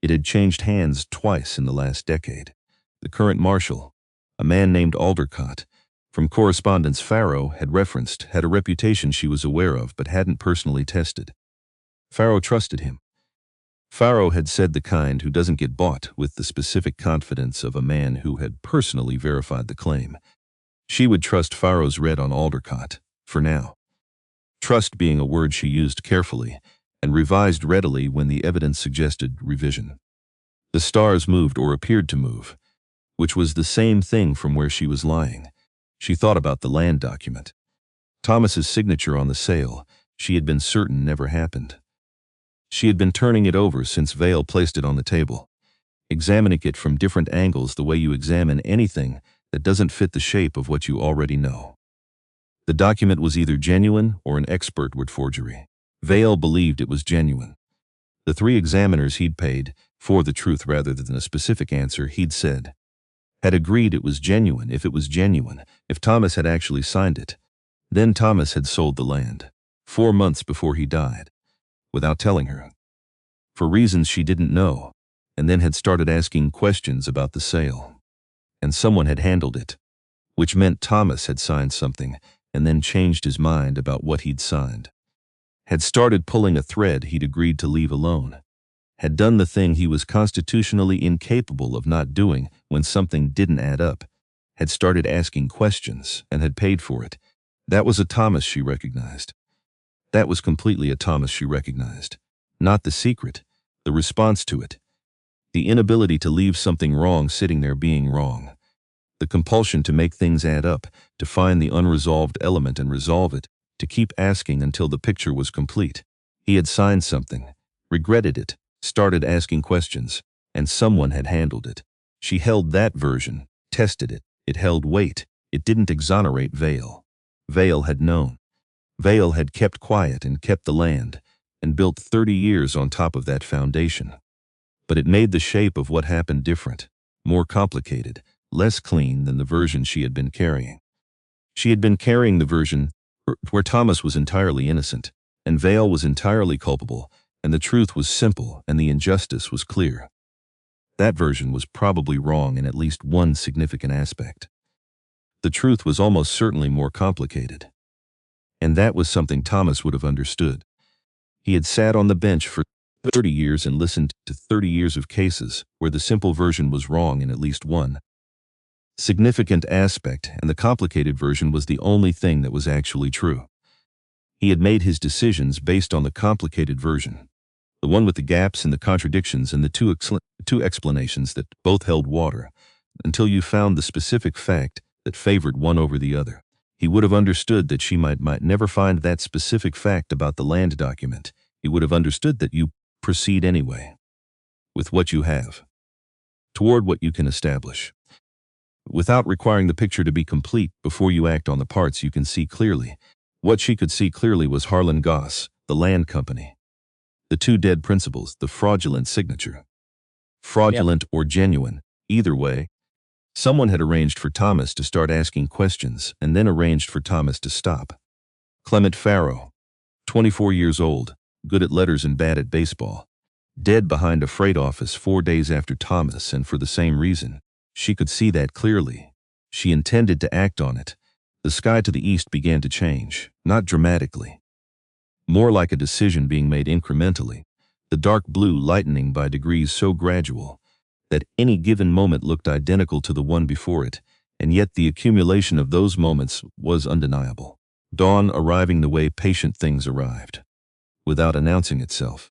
It had changed hands twice in the last decade. The current marshal, a man named Aldercott, from correspondence Pharaoh had referenced, had a reputation she was aware of but hadn't personally tested. Pharaoh trusted him. Pharaoh had said the kind who doesn't get bought with the specific confidence of a man who had personally verified the claim. She would trust Pharaoh's read on Aldercott, for now. Trust being a word she used carefully, and revised readily when the evidence suggested revision. The stars moved or appeared to move, which was the same thing from where she was lying. She thought about the land document. Thomas's signature on the sale, she had been certain never happened. She had been turning it over since Vale placed it on the table, examining it from different angles the way you examine anything that doesn't fit the shape of what you already know. The document was either genuine or an expert word forgery. Vale believed it was genuine. The 3 examiners he'd paid, for the truth rather than a specific answer he'd said, had agreed it was genuine. If it was genuine, if Thomas had actually signed it, then Thomas had sold the land 4 months before he died, without telling her, for reasons she didn't know, and then had started asking questions about the sale. And someone had handled it, which meant Thomas had signed something and then changed his mind about what he'd signed. Had started pulling a thread he'd agreed to leave alone. Had done the thing he was constitutionally incapable of not doing when something didn't add up. Had started asking questions and had paid for it. That was a Thomas she recognized. That was completely a Thomas she recognized. Not the secret, the response to it. The inability to leave something wrong sitting there being wrong. The compulsion to make things add up, to find the unresolved element and resolve it, to keep asking until the picture was complete. He had signed something, regretted it, started asking questions, and someone had handled it. She held that version, tested it, it held weight, it didn't exonerate Vale. Vale had known. Vale had kept quiet and kept the land, and built 30 years on top of that foundation. But it made the shape of what happened different, more complicated, less clean than the version she had been carrying. She had been carrying the version where Thomas was entirely innocent, and Vale was entirely culpable, and the truth was simple and the injustice was clear. That version was probably wrong in at least one significant aspect. The truth was almost certainly more complicated. And that was something Thomas would have understood. He had sat on the bench for 30 years and listened to 30 years of cases where the simple version was wrong in at least one significant aspect, and the complicated version was the only thing that was actually true. He had made his decisions based on the complicated version, the one with the gaps and the contradictions and the two explanations that both held water, until you found the specific fact that favored one over the other. He would have understood that she might never find that specific fact about the land document. He would have understood that you proceed anyway, with what you have, toward what you can establish, without requiring the picture to be complete before you act on the parts you can see clearly. What she could see clearly was Harlan Goss, the land company, the 2 dead principals, the fraudulent signature. Fraudulent or genuine, either way, someone had arranged for Thomas to start asking questions and then arranged for Thomas to stop. Clement Pharaoh, 24 years old, good at letters and bad at baseball, dead behind a freight office 4 days after Thomas, and for the same reason. She could see that clearly. She intended to act on it. The sky to the east began to change, not dramatically, more like a decision being made incrementally, the dark blue lightening by degrees so gradual that any given moment looked identical to the one before it, and yet the accumulation of those moments was undeniable. Dawn arriving the way patient things arrived, without announcing itself,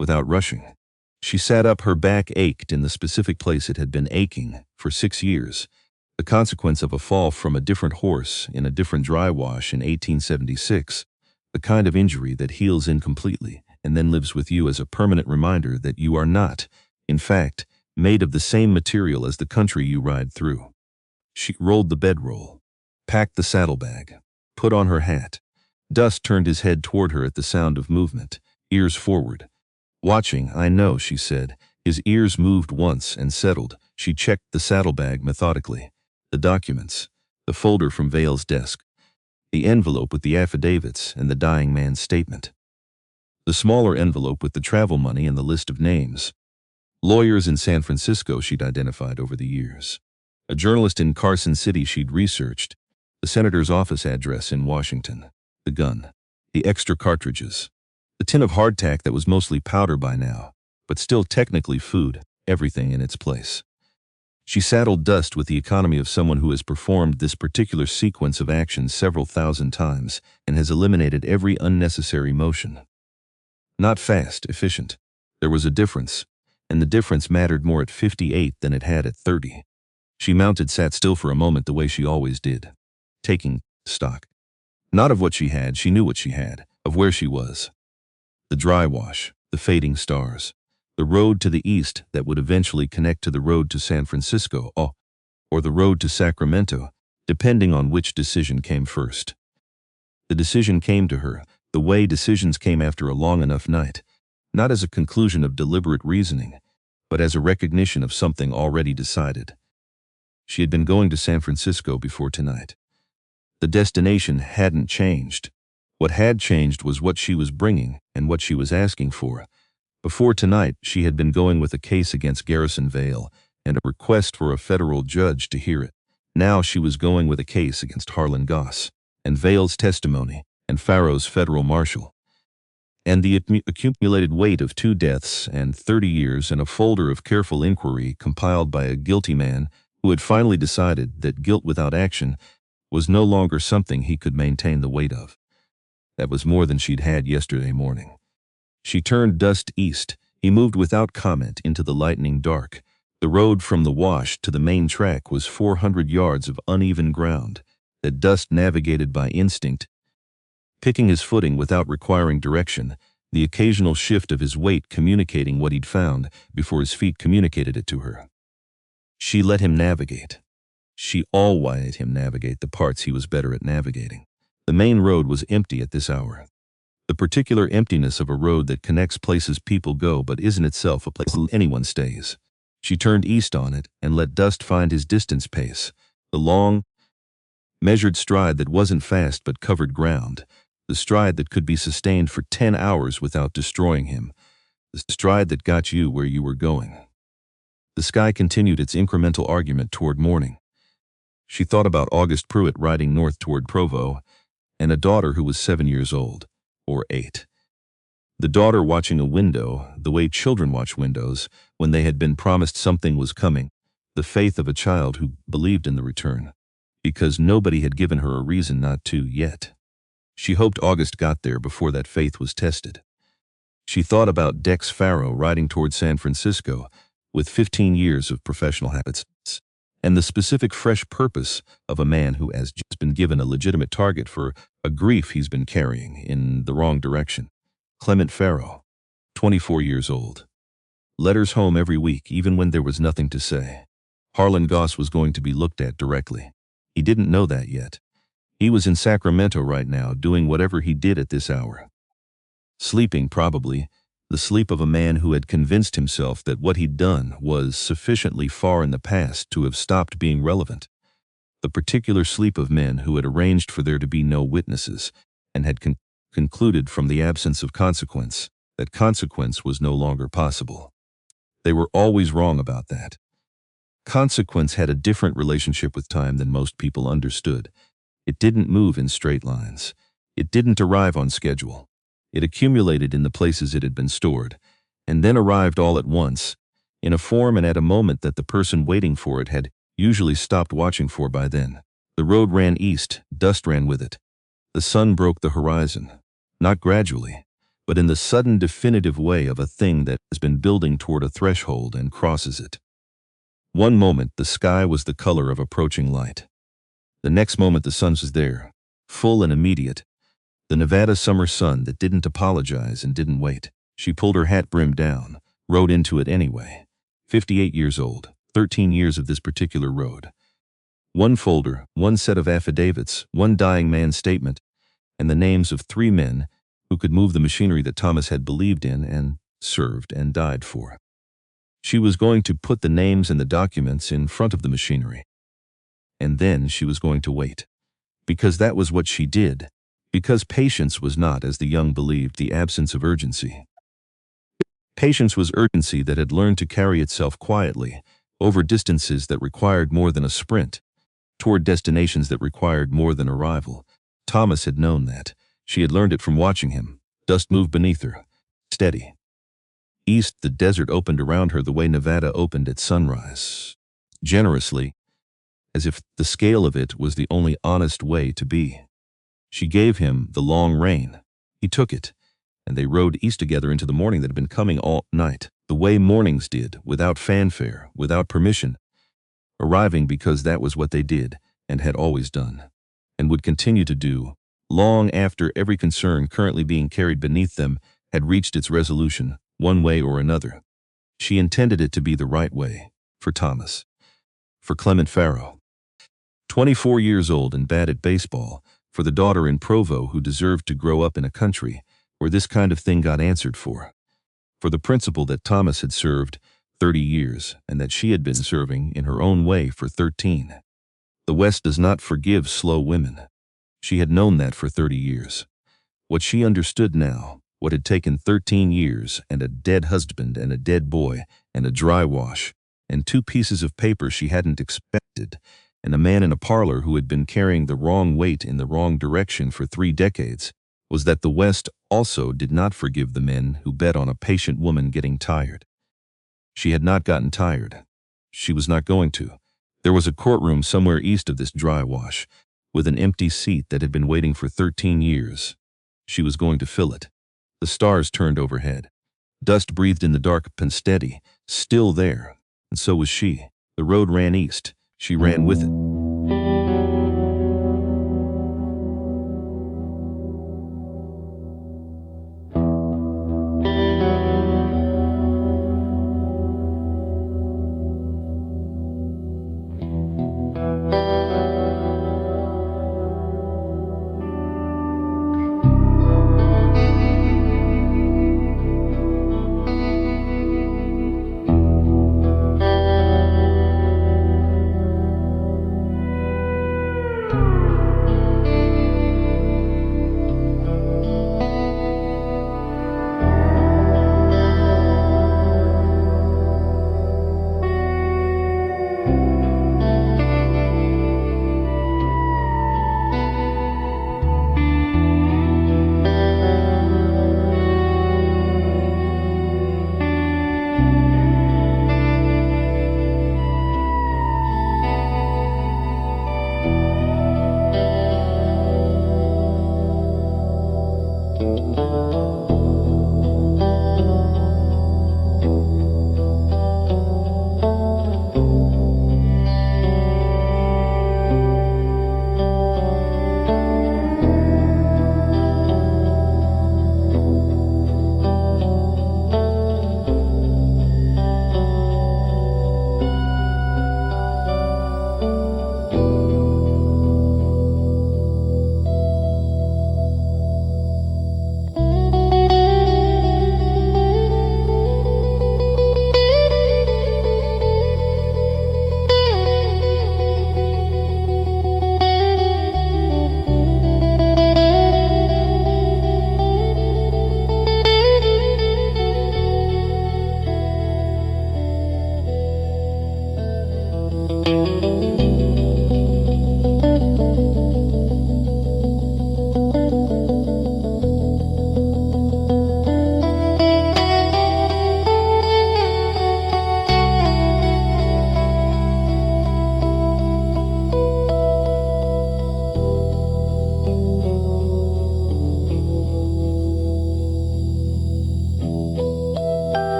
without rushing. She sat up, her back ached in the specific place it had been aching for 6 years, the consequence of a fall from a different horse in a different dry wash in 1876, the kind of injury that heals incompletely and then lives with you as a permanent reminder that you are not, in fact, made of the same material as the country you ride through. She rolled the bedroll, packed the saddlebag, put on her hat. Dust turned his head toward her at the sound of movement, ears forward. Watching, I know, she said. His ears moved once and settled. She checked the saddlebag methodically. The documents, the folder from Vale's desk, the envelope with the affidavits and the dying man's statement, the smaller envelope with the travel money and the list of names. Lawyers in San Francisco she'd identified over the years. A journalist in Carson City she'd researched. The senator's office address in Washington. The gun. The extra cartridges. The tin of hardtack that was mostly powder by now, but still technically food, everything in its place. She saddled Dust with the economy of someone who has performed this particular sequence of actions several thousand times and has eliminated every unnecessary motion. Not fast, efficient. There was a difference, and the difference mattered more at 58 than it had at 30. She mounted, sat still for a moment the way she always did, taking stock. Not of what she had, she knew what she had, of where she was. The dry wash, the fading stars, the road to the east that would eventually connect to the road to San Francisco, or the road to Sacramento, depending on which decision came first. The decision came to her, the way decisions came after a long enough night, not as a conclusion of deliberate reasoning, but as a recognition of something already decided. She had been going to San Francisco before tonight. The destination hadn't changed. What had changed was what she was bringing and what she was asking for. Before tonight, she had been going with a case against Garrison Vale and a request for a federal judge to hear it. Now she was going with a case against Harlan Goss and Vale's testimony and Farrow's federal marshal. And the accumulated weight of 2 deaths and 30 years and a folder of careful inquiry compiled by a guilty man who had finally decided that guilt without action was no longer something he could maintain the weight of. That was more than she'd had yesterday morning. She turned Dust east. He moved without comment into the lightening dark. The road from the wash to the main track was 400 yards of uneven ground that Dust navigated by instinct, picking his footing without requiring direction, the occasional shift of his weight communicating what he'd found before his feet communicated it to her. She let him navigate. She all-wired him navigate the parts he was better at navigating. The main road was empty at this hour. The particular emptiness of a road that connects places people go but isn't itself a place anyone stays. She turned east on it and let Dust find his distance pace, the long, measured stride that wasn't fast but covered ground, the stride that could be sustained for 10 hours without destroying him, the stride that got you where you were going. The sky continued its incremental argument toward morning. She thought about August Pruitt riding north toward Provo, and a daughter who was 7 years old, or 8. The daughter watching a window, the way children watch windows, when they had been promised something was coming, the faith of a child who believed in the return, because nobody had given her a reason not to yet. She hoped August got there before that faith was tested. She thought about Dex Farrow riding toward San Francisco with 15 years of professional habits, and the specific fresh purpose of a man who has just been given a legitimate target for a grief he's been carrying in the wrong direction. Clement Farrow, 24 years old. Letters home every week, even when there was nothing to say. Harlan Goss was going to be looked at directly. He didn't know that yet. He was in Sacramento right now, doing whatever he did at this hour. Sleeping, probably, the sleep of a man who had convinced himself that what he'd done was sufficiently far in the past to have stopped being relevant. The particular sleep of men who had arranged for there to be no witnesses and had concluded from the absence of consequence that consequence was no longer possible. They were always wrong about that. Consequence had a different relationship with time than most people understood. It didn't move in straight lines. It didn't arrive on schedule. It accumulated in the places it had been stored, and then arrived all at once, in a form and at a moment that the person waiting for it had usually stopped watching for by then. The road ran east, Dust ran with it. The sun broke the horizon, not gradually, but in the sudden definitive way of a thing that has been building toward a threshold and crosses it. One moment the sky was the color of approaching light. The next moment the sun was there, full and immediate, the Nevada summer sun that didn't apologize and didn't wait. She pulled her hat brim down, rode into it anyway. 58 years old, 13 years of this particular road. One folder, one set of affidavits, one dying man's statement, and the names of 3 men who could move the machinery that Thomas had believed in and served and died for. She was going to put the names and the documents in front of the machinery. And then she was going to wait. Because that was what she did. Because patience was not, as the young believed, the absence of urgency. Patience was urgency that had learned to carry itself quietly, over distances that required more than a sprint, toward destinations that required more than arrival. Thomas had known that. She had learned it from watching him. Dust moved beneath her, steady. East, the desert opened around her the way Nevada opened at sunrise. Generously, as if the scale of it was the only honest way to be. She gave him the long rein. He took it, and they rode east together into the morning that had been coming all night, the way mornings did, without fanfare, without permission, arriving because that was what they did and had always done, and would continue to do, long after every concern currently being carried beneath them had reached its resolution, one way or another. She intended it to be the right way, for Thomas, for Clement Farrow. 24 years old and bad at baseball, for the daughter in Provo who deserved to grow up in a country where this kind of thing got answered for the principle that Thomas had served 30 years and that she had been serving in her own way for 13. The West does not forgive slow women. She had known that for 30 years. What she understood now, what had taken 13 years and a dead husband and a dead boy and a dry wash and 2 pieces of paper she hadn't expected, and a man in a parlor who had been carrying the wrong weight in the wrong direction for 3 decades, was that the West also did not forgive the men who bet on a patient woman getting tired. She had not gotten tired. She was not going to. There was a courtroom somewhere east of this dry wash, with an empty seat that had been waiting for 13 years. She was going to fill it. The stars turned overhead. Dust breathed in the dark Pensteady, still there, and so was she. The road ran east. She ran with it.